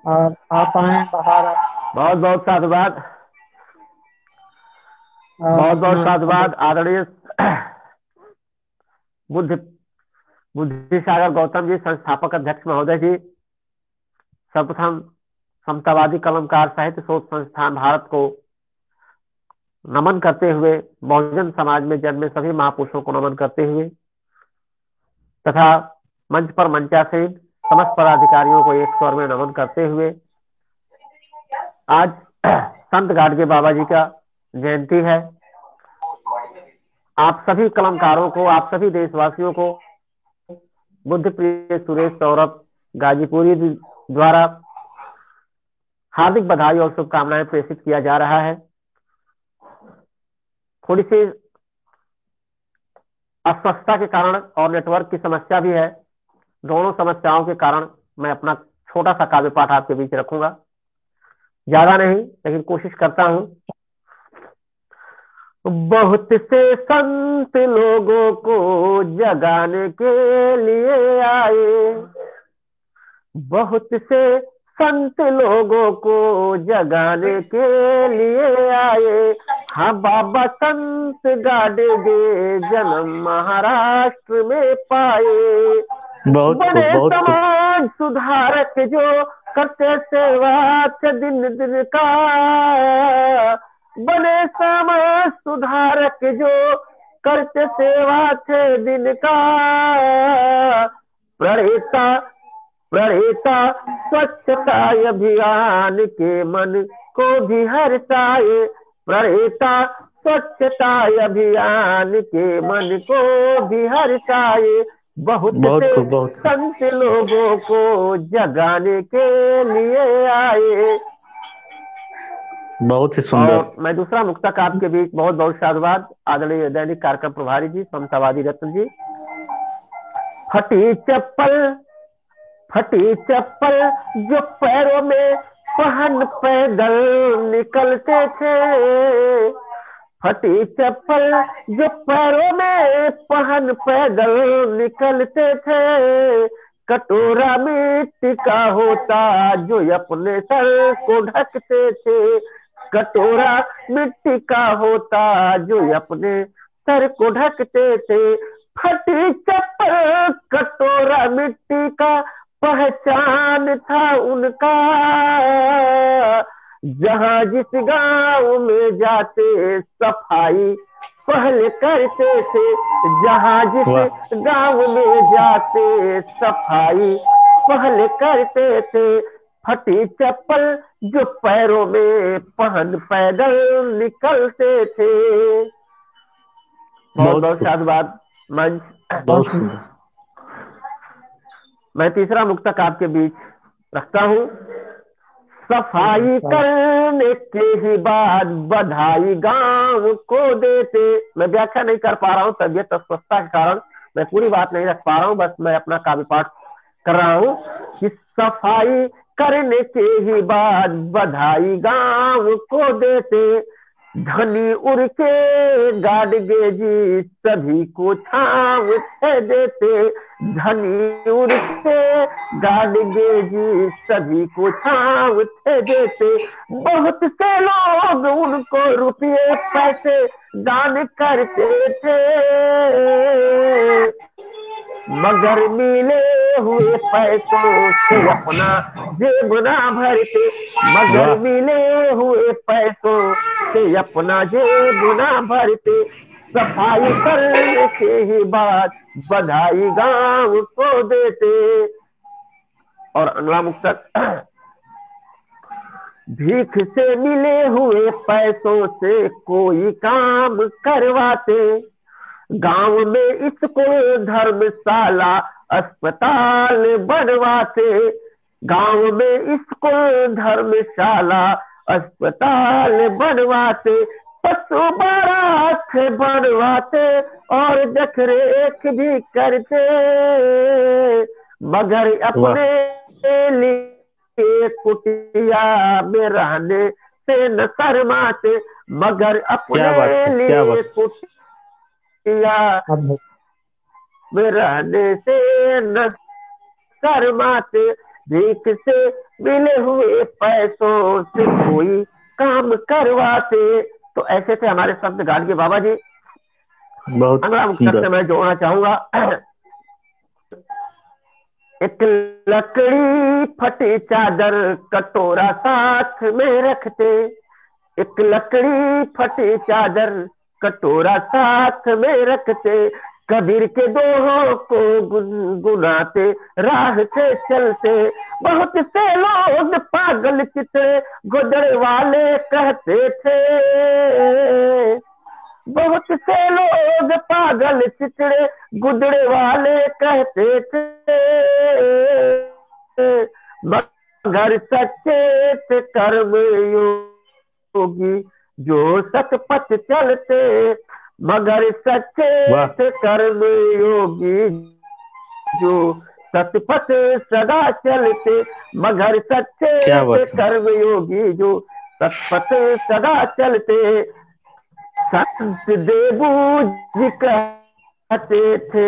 और आप आए बाहर आए बहुत बहुत साधुवाद, और बहुत बहुत अपना साधुवाद आदरणीय बुद्ध बुद्धि सागर गौतम जी, संस्थापक अध्यक्ष महोदय जी। सर्वप्रथम समतावादी कलमकार साहित्य शोध संस्थान भारत को नमन करते हुए, बहुजन समाज में जन्मे सभी महापुरुषों को नमन करते हुए तथा मंच पर मंचासीन समस्त पदाधिकारियों को एक स्वर में नमन करते हुए, आज संत गाडगे बाबा जी का जयंती है। आप सभी कलमकारों को, आप सभी देशवासियों को बुद्ध प्रिय सुरेश सौरभ गाजीपुरी द्वारा हार्दिक बधाई और शुभकामनाएं प्रेषित किया जा रहा है। थोड़ी सी अस्वस्थता के कारण और नेटवर्क की समस्या भी है, दोनों समस्याओं के कारण मैं अपना छोटा सा काव्य पाठ आपके बीच रखूंगा। ज्यादा नहीं लेकिन कोशिश करता हूं। बहुत से संत लोगों को जगाने के लिए आए, बहुत से संत लोगों को जगाने के लिए आए। हाँ बाबा संत गाड़ेगे जन्म महाराष्ट्र में पाए। बहुत खूब, बने बहुत खूब। समाज सुधारक जो करते सेवा दिन दिन का, बने समाज सुधारक जो करते सेवा दिन का। प्रणेता प्रणेता स्वच्छता अभियान के मन को भी हर्षाए, प्रणेता स्वच्छता अभियान के मन को भी हर्षाए। बहुत से खूब, बहुत खूब। संत लोगों को जगाने के लिए आए। बहुत ही सुंदर। और मैं दूसरा मुक्तक आपके बीच, बहुत बहुत साधुवाद आदरणीय दैनिक कार्यक्रम प्रभारी जी समतावादी रत्न जी। फटी चप्पल जो पैरों में पहन पैदल निकलते थे, फटी चप्पल जो पैरों में पहन पैदल निकलते थे। कटोरा मिट्टी का होता जो अपने सर को ढकते थे, कटोरा मिट्टी का होता जो अपने सर को ढकते थे। फटी चप्पल कटोरा मिट्टी का पहचान था उनका, जहां जिस गांव में जाते सफाई पहले करते थे, जहां जिस गांव में जाते सफाई पहले करते थे। फटी चप्पल जो पैरों में पहन पैदल निकलते थे। बहुत बहुत साधुवाद मंच। बहुत सुंदर। मैं तीसरा मुक्तक आपके बीच रखता हूं। सफाई करने के ही बाद बधाई गांव को देते। मैं व्याख्या नहीं कर पा रहा हूं, तबियत अस्वस्थता के कारण मैं पूरी बात नहीं रख पा रहा हूं, बस मैं अपना काव्य पाठ कर रहा हूं कि सफाई करने के ही बाद बधाई गांव को देते। धनी उड़ के गाड़गे जी सभी को छांव देते, धनी उड़ के गाड़गे जी सभी को छांव देते। बहुत से लोग उनको रुपये पैसे दान करते थे, मगर मिले हुए पैसों से अपना जेब ना भरते, मगर मिले हुए पैसों से अपना जेब ना भरते। सफाई करने के ही बाद बधाई गांव को देते। और अगला मुक्तक। भीख से मिले हुए पैसों से कोई काम करवाते, गांव में स्कूल धर्मशाला अस्पताल बनवाते, गांव में स्कूल धर्मशाला अस्पताल बनवाते। पशु बारात बनवाते और देख रेख भी करते, मगर अपने लिए कुटिया में रहने से न शर्माते, मगर अपने लिए कुटिया में रहने से न शर्माते। भीख से मिले हुए पैसों से कोई काम करवाते। तो ऐसे थे हमारे संत गाडगे बाबा जी। अगला मुक्तक से मैं जोड़ना चाहूंगा। एक लकड़ी फटी चादर कटोरा साथ में रखते, एक लकड़ी फटी चादर कटोरा साथ में रखते। कबीर के दोहों को गुनगुनाते राह से चलते। बहुत से लोग पागल चित्रे गुजरे वाले कहते थे, बहुत से लोग पागल चित्रे गुजरे वाले कहते थे, मगर सच्चे थे कर्म योगी जो सतपथ चलते, मगर सच्चे थे कर्म योगी जो सतपथ सदा चलते, मगर सच्चे क्या से बात है। कर्मयोगी जो सतपथ सदा चलते। संत देबू जी कहते थे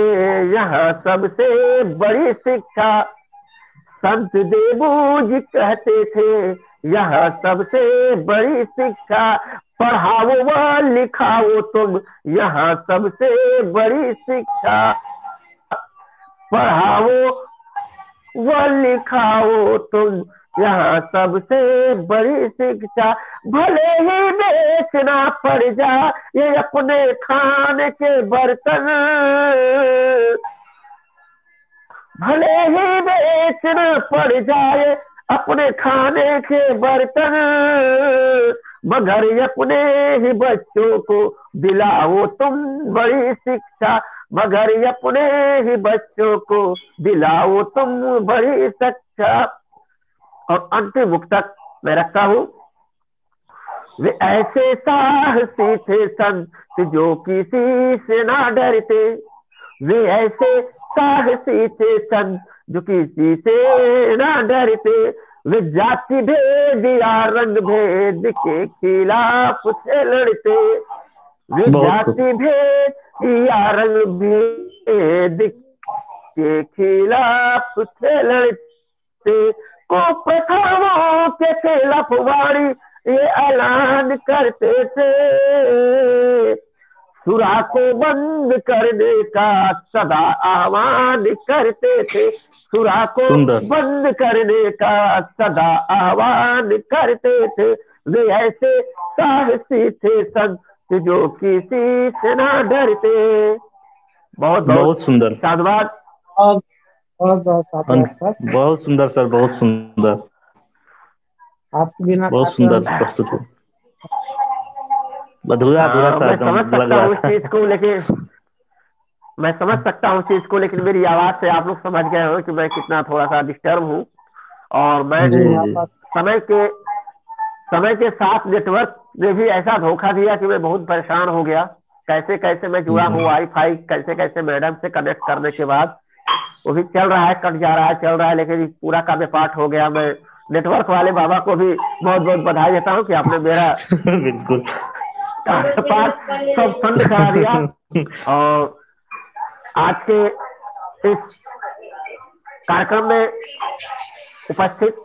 यह सबसे बड़ी शिक्षा, संत देबू जी कहते थे यह सबसे बड़ी शिक्षा, पढ़ाओ व लिखाओ तुम यह सबसे बड़ी शिक्षा, पढ़ाओ व लिखाओ तुम यह सबसे बड़ी शिक्षा। भले ही बेचना पड़ जाए अपने खाने के बर्तन, भले ही बेचना पड़ जाए अपने खाने के बर्तन, मगर अपने ही बच्चों को दिलाओ तुम बड़ी शिक्षा, मगर अपने ही बच्चों को दिलाओ तुम बड़ी शिक्षा। और अंतिम मुक्तक मैं रखता हूँ। वे ऐसे साहसी थे संत जो किसी से ना डरते, वे ऐसे साहसी थे संत जो किसी से ना डरते, वे जाति भेद या रंग भेद के खिलाफ से लड़ते, वे जाति भेद या रंग भेद के खिलाफ से लड़ते, को प्रथाओं के खिलाफ वाणी ये ऐलान करते थे, सुरा को बंद करने का सदा आह्वान करते थे, सुरा को बंद करने का सदा आह्वान करते थे, वे ऐसे साहसी थे संत जो किसी से ना डरते। बहुत बहुत सुंदर, धन्यवाद। बहुत बहुत सुंदर सर, बहुत सुंदर, आपके बिना बहुत सुंदर प्रस्तुति, अधूरा अधूरा सा मैं एकदम समझ लग सकता रहा हूँ इस था। चीज को, लेकिन मैं समझ सकता हूँ इस चीज को, लेकिन मेरी आवाज से आप लोग समझ गए हो कि मैं कितना थोड़ा सा डिस्टर्ब हूँ। और मैं जी जी, समय के साथ नेटवर्क ने भी ऐसा धोखा दिया कि मैं बहुत परेशान हो गया। कैसे कैसे मैं जुड़ा हूँ वाईफाई, कैसे कैसे मैडम से कनेक्ट करने के बाद वो भी चल रहा है, कट जा रहा है, चल रहा है, लेकिन पूरा काव्य पाठ हो गया। मैं नेटवर्क वाले बाबा को भी बहुत बहुत बधाई देता हूँ कि आपने मेरा बिल्कुल काव्य पाठ सब संग करा दिया। और आज के इस कार्यक्रम में उपस्थित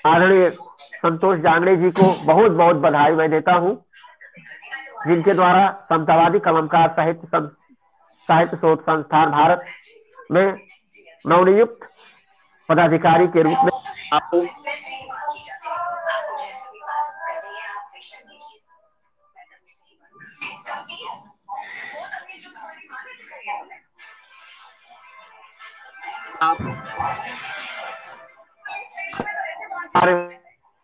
आदरणीय संतोष जांगड़े जी को बहुत बहुत बधाई मैं देता हूं, जिनके द्वारा समतावादी कलमकार साहित्य शोध संस्थान भारत में नवनियुक्त पदाधिकारी के रूप में आपको आप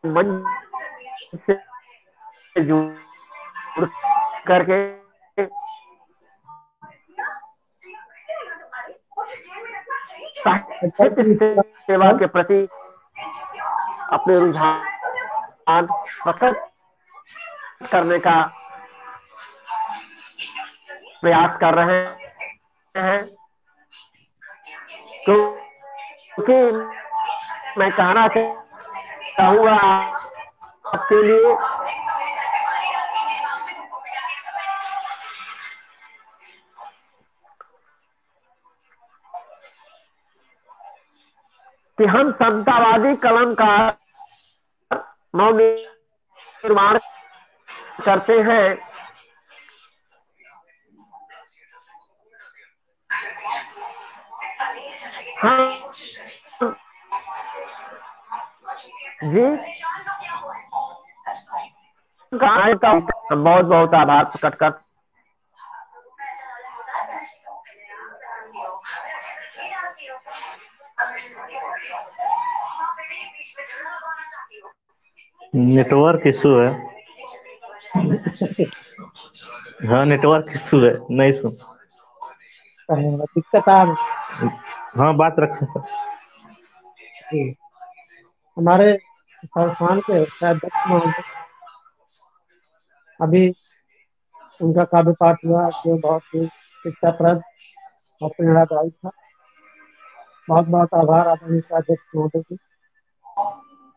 मंच से जुड़ करके साहित्य सेवा के प्रति अपने रुझान प्रकट करने का प्रयास कर रहे हैं, क्योंकि मैं कहना चाहूंगा आपके लिए कि हम समतावादी कलमकार नवनिर्माण करते हैं। हाँ जी, बहुत बहुत आभार प्रकट कर नेटवर्क इशू है। हाँ नेटवर्क इशू है, नहीं सुन दिक्कत आ रही। हाँ बात रखें सर। हमारे संस्थान के अध्यक्ष महोदय अभी उनका काव्य पाठ हुआ जो बहुत ही शिक्षाप्रद और प्रेरणादायी था। बहुत बहुत आभार आदरणीय अध्यक्ष महोदय जी।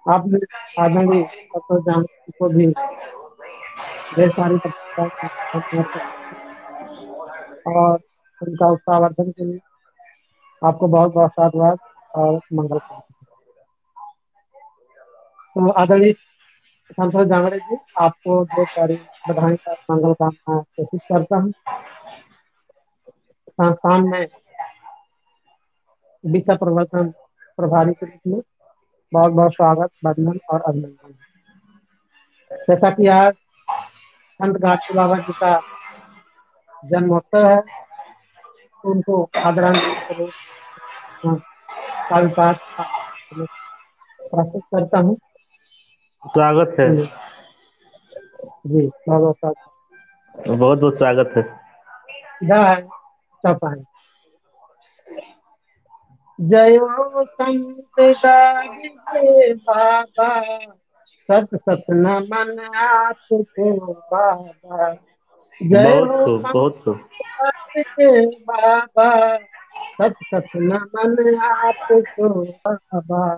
आपने आदरणीय डॉक्टर जानकी को भी ढेर सारी पत्रिकाओं में समर्पित और उनका उत्साहवर्धन के लिए आपको बहुत बहुत साधुवाद और मंगल कामना। तो आदरणीय संतोष जांगड़े जी, आपको ढेर सारी बधाई और मंगल कामना कोशिश करता हूँ। संस्थान में विषय प्रवर्तन प्रभारी के रूप में बहुत बहुत स्वागत, वंदन और अभिनंदन। जैसा कि आज संत गाडगे बाबा जी का जन्मोत्सव है, तो उनको आदरांजलि स्वरूप काव्य पाठ प्रस्तुत करता हूँ। स्वागत है। जी जी, बहुत बहुत स्वागत। बहुत बहुत स्वागत है। जय चौपाई। जयो संत गाडगे बाबा, सत सत नमन आपको बाबा। जय बहुत हो खूब, बहुत खूब। गाडगे बाबा, सत सत नमन आपको बाबा।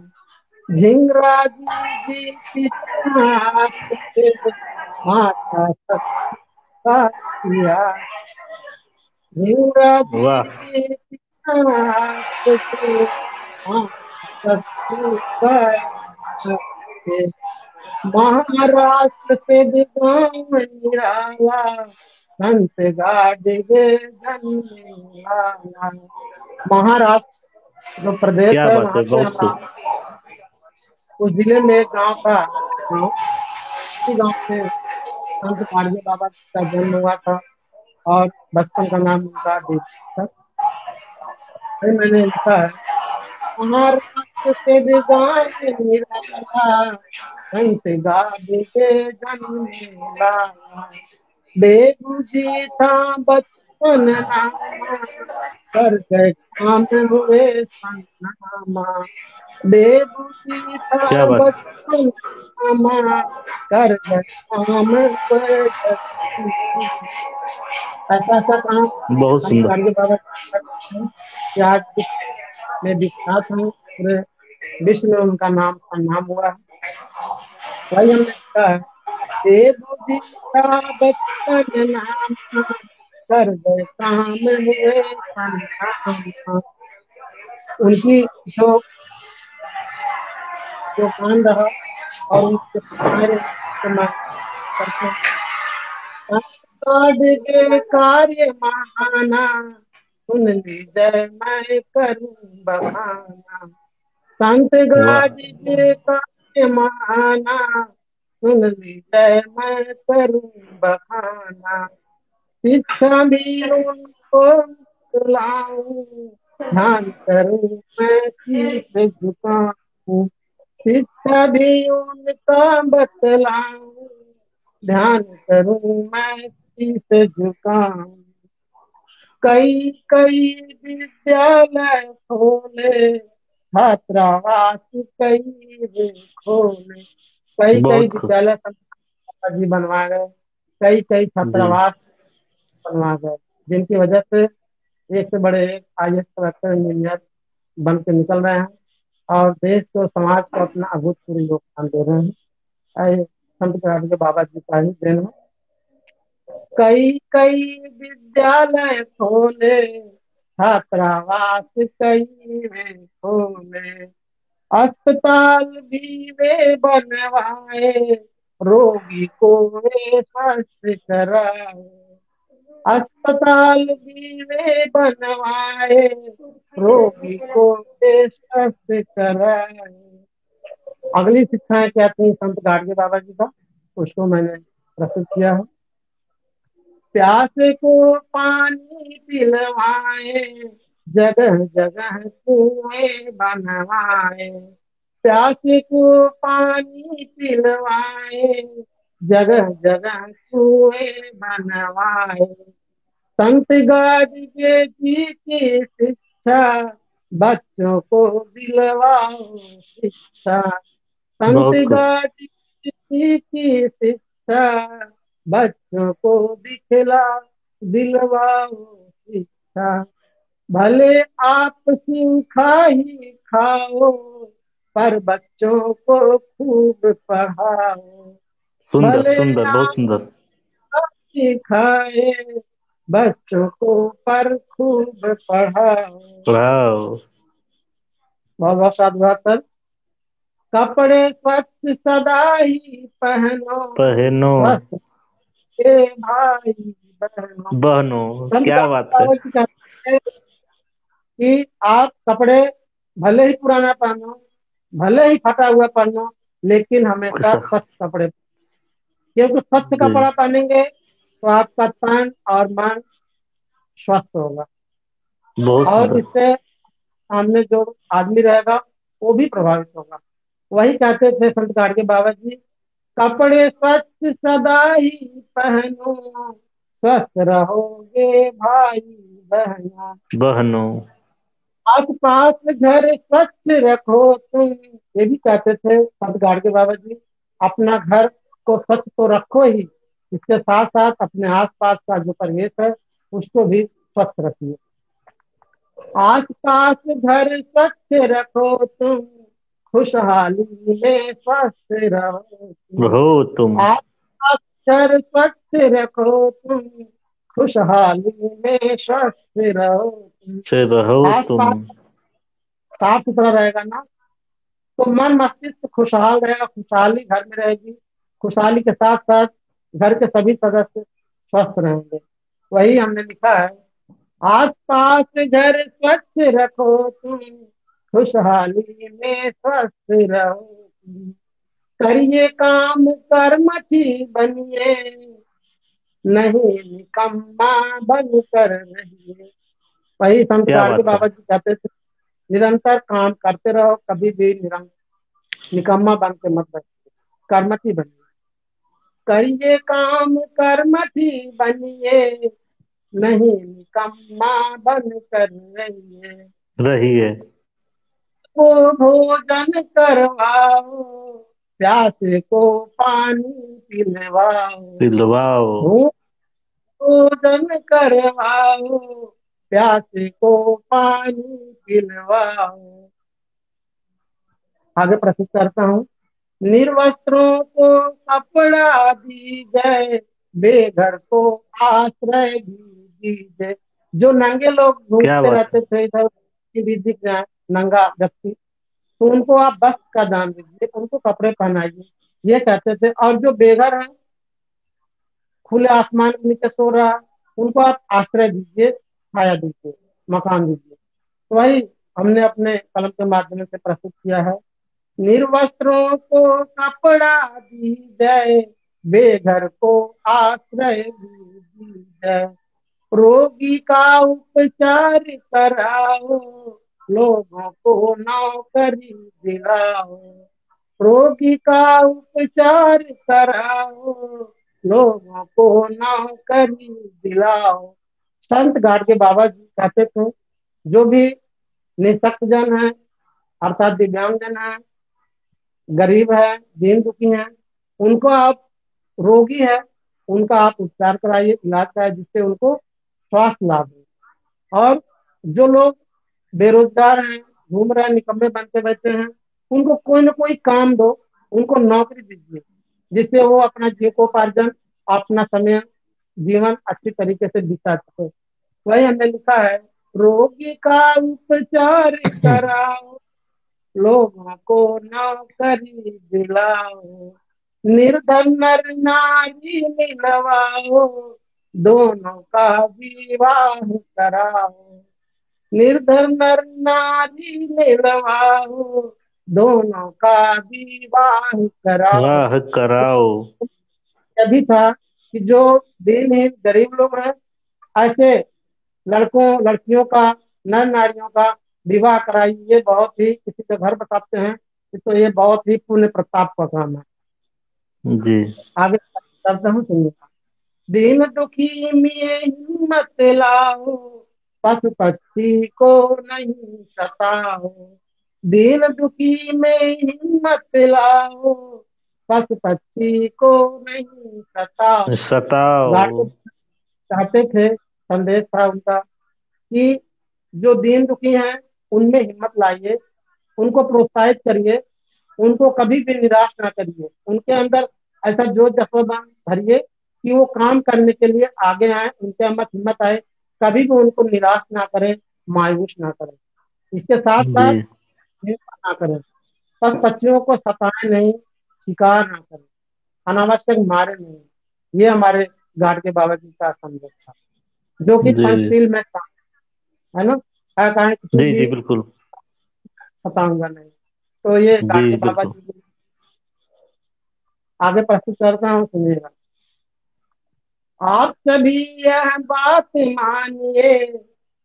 झिंगराजी जी पिता आपके, माता सत्ता किया। झिंगराजी वाह, जी पिता आपके, माता सत्ता के। महाराष्ट्र से दिगंबर निराला, संत गाडगे धन्य लाला। महाराष्ट्र जो प्रदेश क्या है, बात वहां है, से बहुत हम खूब। उस जिले में एक गांव, उसी गांव में संत गाडगे बाबा का जन्म हुआ था और बचपन का नाम उनका देव था। फिर मैंने लिखा है, महाराष्ट्र से दिगंबर निराला, संत गाडगे जन्म लाला। बेगू जी था बचपन नामा, कर गए काम हुए सन्नामा। बेगू जी था क्या बात है। बचपन नामा, कर गए काम हुए सन्नामा। ऐसा ऐसा काम बहुत संत सुंदर। गाडगे बाबा करते हैं कि आज विश्व में विख्यात हैं, पूरे विश्व में उनका नाम हुआ है। वही हमने लिखा है, बेगू जी था बचपन नामा, कर गए काम हुए सन्नामा। उनकी जो योगदान रहा और उनके कार्य मैं करते हैं। गाडगे कार्य महाना, सुन लीजिए मैं करूं बखाना। संत वाह, गाडगे कार्य महाना, सुन लीजिए मैं करूं बखाना। शिक्षा भी उनको लाऊं, ध्यान करूं मैं शीश झुकाऊं। शिक्षा भी उनका बतलाऊं, ध्यान करूं मैं शीश झुकाऊं। कई कई विद्यालय खोले, छात्रावास कई वे खोले। कई कई बहुत खूब। विद्यालय जी बनवा गए, कई कई जी, छात्रावास बनवा गए, जिनकी वजह से एक से बड़े एक IAS कलेक्टर इंजीनियर बन के निकल रहे हैं और देश को समाज को अपना अभूतपूर्व योगदान दे रहे हैं। संत गाडगे बाबा जी का ही देन है। कई कई विद्यालय खोले, छात्रावास कई वे खोले। अस्पताल भी वे बनवाए, रोगी को वे स्वस्थ कराए। अस्पताल भी वे बनवाए, रोगी को वे स्वस्थ कराए। अगली शिक्षाएं क्या थी संत गाडगे बाबा जी का, उसको मैंने प्रस्तुत किया है। प्यासे को पानी पिलवाए, जगह जगह कुएं बनवाए। प्यासे को पानी पिलवाए, जगह जगह कुएं बनवाए। संत गाडगे जी की शिक्षा, बच्चों को दिलवाओ शिक्षा। संत बहुत खूब। गाडगे जी की शिक्षा, बच्चों को दिलवाओ शिक्षा। भले आप सिखाई खाओ, पर बच्चों को खूब पढ़ाओ। सुंदर भले सुंदर, बहुत आप सुंदर। सिखाए बच्चों को, पर खूब पढ़ाओ। वाह। बहुत बहुत साधुवाद सर। कपड़े स्वच्छ सदा ही पहनो, पहनो। स्वस्थ के भाई बहनों। बहनों, संत क्या बात है। बाबा जी कहते हैं कि आप कपड़े भले ही पुराना पहनो, भले ही फटा हुआ पहनो, लेकिन हमेशा ऐसा। स्वच्छ कपड़े, क्योंकि स्वच्छ जी। कपड़ा पहनेंगे तो आपका तन और मन स्वस्थ होगा, बहुत और सुंदर। इससे सामने जो आदमी रहेगा वो भी प्रभावित होगा। वही कहते थे संत गाडगे बाबा जी, कपड़े स्वच्छ सदा ही पहनो, स्वस्थ रहोगे भाई बहना। बहनों। आस पास घर स्वच्छ रखो तुम, ये भी कहते थे संत गाडगे बाबा जी। अपना घर को स्वच्छ तो रखो ही, इसके साथ साथ अपने आस पास का जो परिवेश है उसको भी स्वच्छ रखिए। आस पास घर स्वच्छ रखो तुम, खुशहाली में स्वस्थ रहो तुम। रहो तुम। आस पास घर स्वच्छ रखो तुम, खुशहाली में स्वस्थ रहो तुम। से रहो आस तुम। पास साफ सुथरा रहेगा ना, तो मन मस्तिष्क खुशहाल रहेगा, खुशहाली घर में रहेगी। खुशहाली के साथ साथ घर के सभी सदस्य स्वस्थ रहेंगे। वही हमने लिखा है, आस पास घर स्वच्छ रखो तुम, खुशहाली में स्वस्थ रहो तुम। करिए काम कर्मठी बनिए, नहीं निकम्मा बन कर रहिए। वही संत क्या गाडगे बात है। बाबा जी कहते थे, निरंतर काम करते रहो, कभी भी निकम्मा बन के मत बैठिए, कर्मठी बनिए। करिए काम कर्मठी बनिए, नहीं निकम्मा बन कर रहिए। रही है। को भोजन करवाओ, प्यासे को पानी पिलवाओ। पिलवाओ। भूख भोजन करवाओ, प्यासे को पानी पिलवाओ। आगे प्रस्तुत करता हूँ। निर्वस्त्रों को कपड़ा दीजिए, बेघर को आश्रय भी दीजिए। जो नंगे लोग क्या घूमते बात है। रहते थे इधर, भी दिख जाए नंगा व्यक्ति, तो उनको आप वस्त्र का दान दीजिए, उनको कपड़े पहनाइए, ये कहते थे। और जो बेघर है, खुले आसमान के नीचे सो रहा है, उनको आप आश्रय दीजिए, छाया दीजिए, मकान दीजिए। तो वही हमने अपने कलम के माध्यम से प्रस्तुत किया है। निर्वस्त्रों को कपड़ा दी जाए, बेघर को आश्रय भी दी जाए। रोगी का उपचार कराओ, लोगों को नौकरी दिलाओ। रोगी का उपचार कराओ, लोगों को नौकरी दिलाओ। संत गाडगे बाबा जी कहते थे, जो भी निःशक्त जन है, अर्थात दिव्यांग जन है, गरीब है, दीन दुखी है, उनको आप, रोगी है, उनका आप उपचार कराइए, इलाज कराइए, जिससे उनको स्वास्थ्य लाभ हो। और जो लोग बेरोजगार हैं, घूम रहे हैं, निकम्मे बनते बैठे हैं, उनको कोई ना कोई काम दो, उनको नौकरी दीजिए, जिससे वो अपना जीविकोपार्जन, अपना समय, जीवन अच्छी तरीके से बिता सके। वही हमने लिखा है, रोगी का उपचार कराओ, लोगों को नौकरी दिलाओ। निर्धन नर नारी मिलवाओ, दोनों का विवाह कराओ। निर्धन नर नारी मिलवाओ, दोनों का विवाह कराओ। वाह कराओ। यह भी था कि जो दीनहीन गरीब लोग हैं, ऐसे लड़कों लड़कियों का, नर नारियों का विवाह कराइए। ये बहुत ही, किसी के घर बसाते हैं तो ये बहुत ही पुण्य प्रताप का काम है। जी। आगे करता हूँ, सुनिए। दीन दुखी में हिम्मत लाओ, पशु पक्षी को नहीं सताओ। दीन दुखी में हिम्मत लाओ, पशु पक्षी को नहीं सताओ। सताओ। गार्ड चाहते थे, संदेश था उनका कि जो दीन दुखी हैं उनमें हिम्मत लाइए, उनको प्रोत्साहित करिए, उनको कभी भी निराश ना करिए, उनके अंदर ऐसा जोश जज्बा भरिए कि वो काम करने के लिए आगे आए, उनके अंदर हिम्मत आए, कभी भी उनको निराश ना करें, मायूस ना करें। इसके साथ साथ जी हिंसा ना करें, बस बच्चियों को सताएं नहीं, शिकार ना करें, अनावश्यक मारे नहीं। ये हमारे गार्ड के बाबा जी का संदेश था, जो कि जी पंचशील में था, है ना। है कहा किसी जी भी जी बिल्कुल। सताऊंगा नहीं। तो ये जी गार्ड के बाबा बिल्कुल। जी की आगे प्रस्तुत करता हूँ, सुनिएगा। आप सभी यह बात मानिए,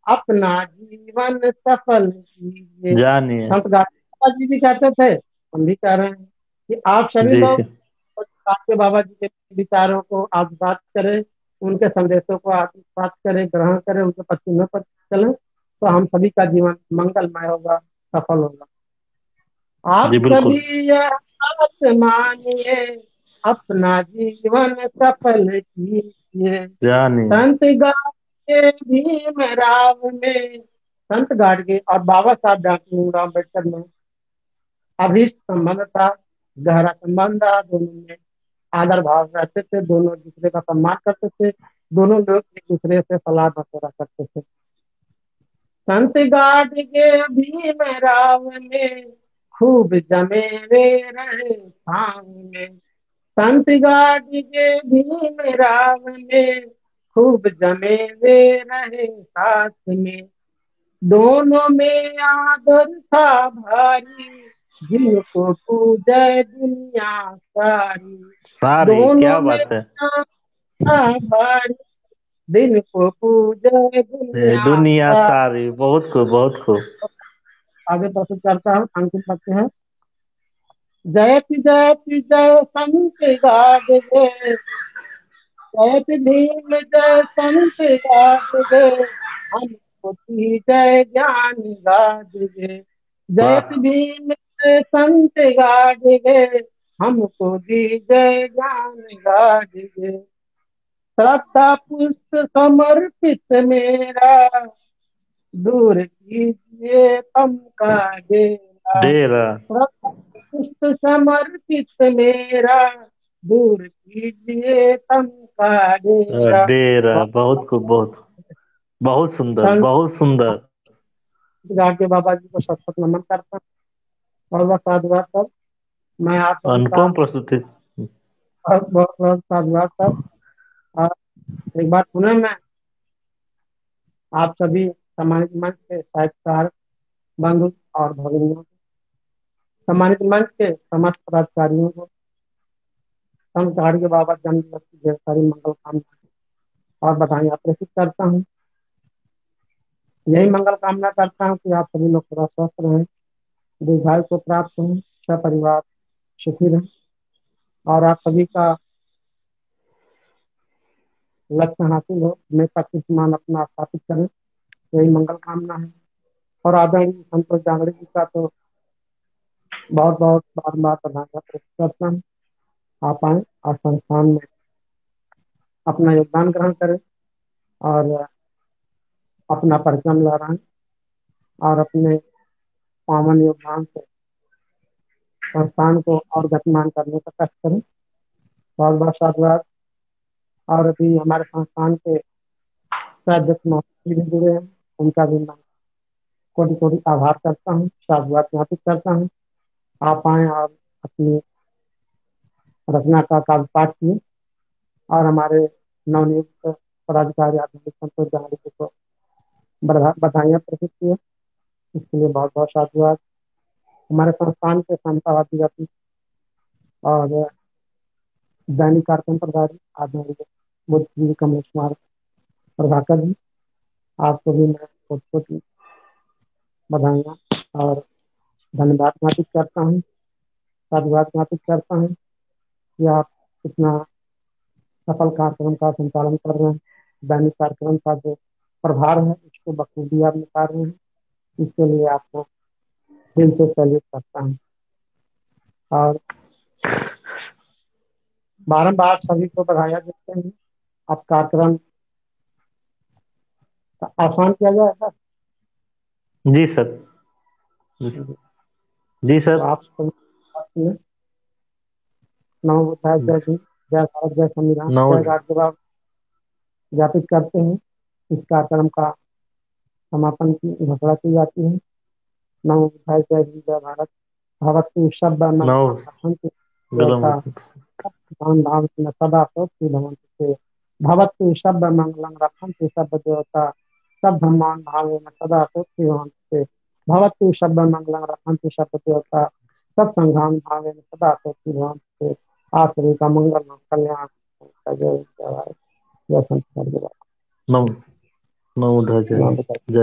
अपना जीवन सफल कीजिए। जानिए। संत गाडगे बाबा जी भी कहते थे, हम भी कह रहे हैं कि आप सभी जी लोग गाडगे बाबा जी के विचारों को आत्मसात करें, उनके संदेशों को आत्मसात करें, ग्रहण करें, उनके पश्चिमों पर चलें, तो हम सभी का जीवन मंगलमय होगा, सफल होगा। आप जी सभी बिल्कुल। यह बात मानिए, अपना जीवन सफल कीजिए। जानिए। संत गाडगे भीम राव में, संत गाडगे और बाबा साहब डॉक्टर भीमराव अम्बेडकर में अभीष्ट संबंध था, गहरा संबंध था। दोनों में आदर भाव रहते थे, दोनों एक दूसरे का सम्मान करते थे, दोनों लोग एक दूसरे से सलाह मशवरा करते थे। संत गाडगे भीम राव में खूब जमे वे रहे छाव में। संत गाडगे भीम राव में खूब जमे वे रहे साथ में। दोनों में आदर था भारी, जिनको पूजे दुनिया सारी। सारी दोनों क्या में बात है। आदर था भारी, दिन को पूजे दुनिया दुनिया सारी। सारी, बहुत खूब बहुत खूब। आगे प्रस्तुत करता हूँ, अंतिम पक्ष है। जयति जयति जय संत गाडगे, जयति भीम जय संत गाडगे, हमको दी जय ज्ञान गाडगे। जयति वाह। भीम जय संत गाडगे, हमको दी जय ज्ञान गाडगे। श्रद्धा पुष्प समर्पित मेरा, दूर कीजिए तम का डेरा। डेरा। पुष्प समर्पित मेरा, दूर कीजिए तम का डेरा। डेरा, बहुत खूब बहुत। बहुत सुंदर संत बहुत सुंदर। गाडगे बाबा जी को शत शत नमन करता हूँ। बहुत बहुत साधुवाद सर। मैं आप सभी का अनुपम प्रस्तुति। बहुत बहुत बहुत साधुवाद सर। और एक बार पुनः मैं आप सभी सम्मानित मंच के साहित्यकार बंधु और भगिनियों, सम्मानित मंच के समस्त पदाधिकारियों को संत गाडगे बाबा जन्म दिवस की ढेर सारी मंगल कामना और बधाइयाँ प्रेषित करता हूँ। यही मंगल कामना करता हूँ कि आप सभी लोग थोड़ा स्वस्थ रहें, दीर्घायु को प्राप्त हों, सपरिवार सुखी रहें, और आप सभी का लक्ष्य हासिल हो, हमेशा कीर्तिमान अपना स्थापित करें, यही मंगल कामना है। और आदरणीय संतोष जांगड़े जी का तो बहुत बहुत बार बार प्रधानता प्रस्तुत करता हूँ। आप आए और संस्थान में अपना योगदान ग्रहण करें और अपना परिश्रम लहराएं और अपने पावन योगदान से संस्थान को और गतिमान करने का कष्ट करें। बहुत बहुत साधुवाद। और अभी हमारे संस्थान के अध्यक्ष महोदय भी जुड़े हैं, उनका भी मैं कोटि कोटि आभार करता हूँ, साधुवाद ज्ञापित करता हूँ। आप आए और अपनी रचना का काव्य पाठ किए और हमारे नवनियुक्त पदाधिकारी आदरणीय संतोष जांगड़े जी को बधाइयाँ प्रस्तुत किए, इसके लिए बहुत बहुत साधुवाद। हमारे संस्थान के समतावादी व्यक्ति और दैनिक कार्यक्रम प्रभारी आदरणीय बुद्ध जी कमलेश कुमार प्रभाकर जी, आपको भी मैं बहुत बहुत बधाइयाँ और धन्यवाद ज्ञापित करता हूँ, साधुवाद ज्ञापित करता हूँ कि आप इतना सफल कार्यक्रम का संचालन कर रहे हैं। दैनिक कार्यक्रम का जो प्रभार है उसको बखूबी आप निभा रहे हैं, इसके लिए आपको दिल से सैल्यूट करता हूँ। और बारम्बार सभी को बधाइयाँ देते हैं। अब कार्यक्रम आसान किया जाए सर। जी सर। जी तो सर। आप सभी बात सुने। नमो बुद्धाय, जय भीम, जय भारत, जय संविधान, नौ। जय गार्ड जवाब ज्ञापित करते हैं। इस कार्यक्रम का समापन की घोषणा की जाती है। नमो बुद्धाय, जय भीम, जय भारत। भवतु शब्द नौ मंगलम रक्षन्तु गलम। देवता धाम धाम से सदा सोचती भवन्तु ते। भवतु शब्द मंगलम रक्षन्तु सब देवता सब धर्मान भावे न सदा सोचती भवन्तु ते। भवतु शब्द मंगलम रक्षन्तु सब देवता सब संघान भावे न सदा सोचती भवन्तु ते। आश्रय का मंगल कल्याण जय जय जय संत। नौ। नौ। जय। जय जय।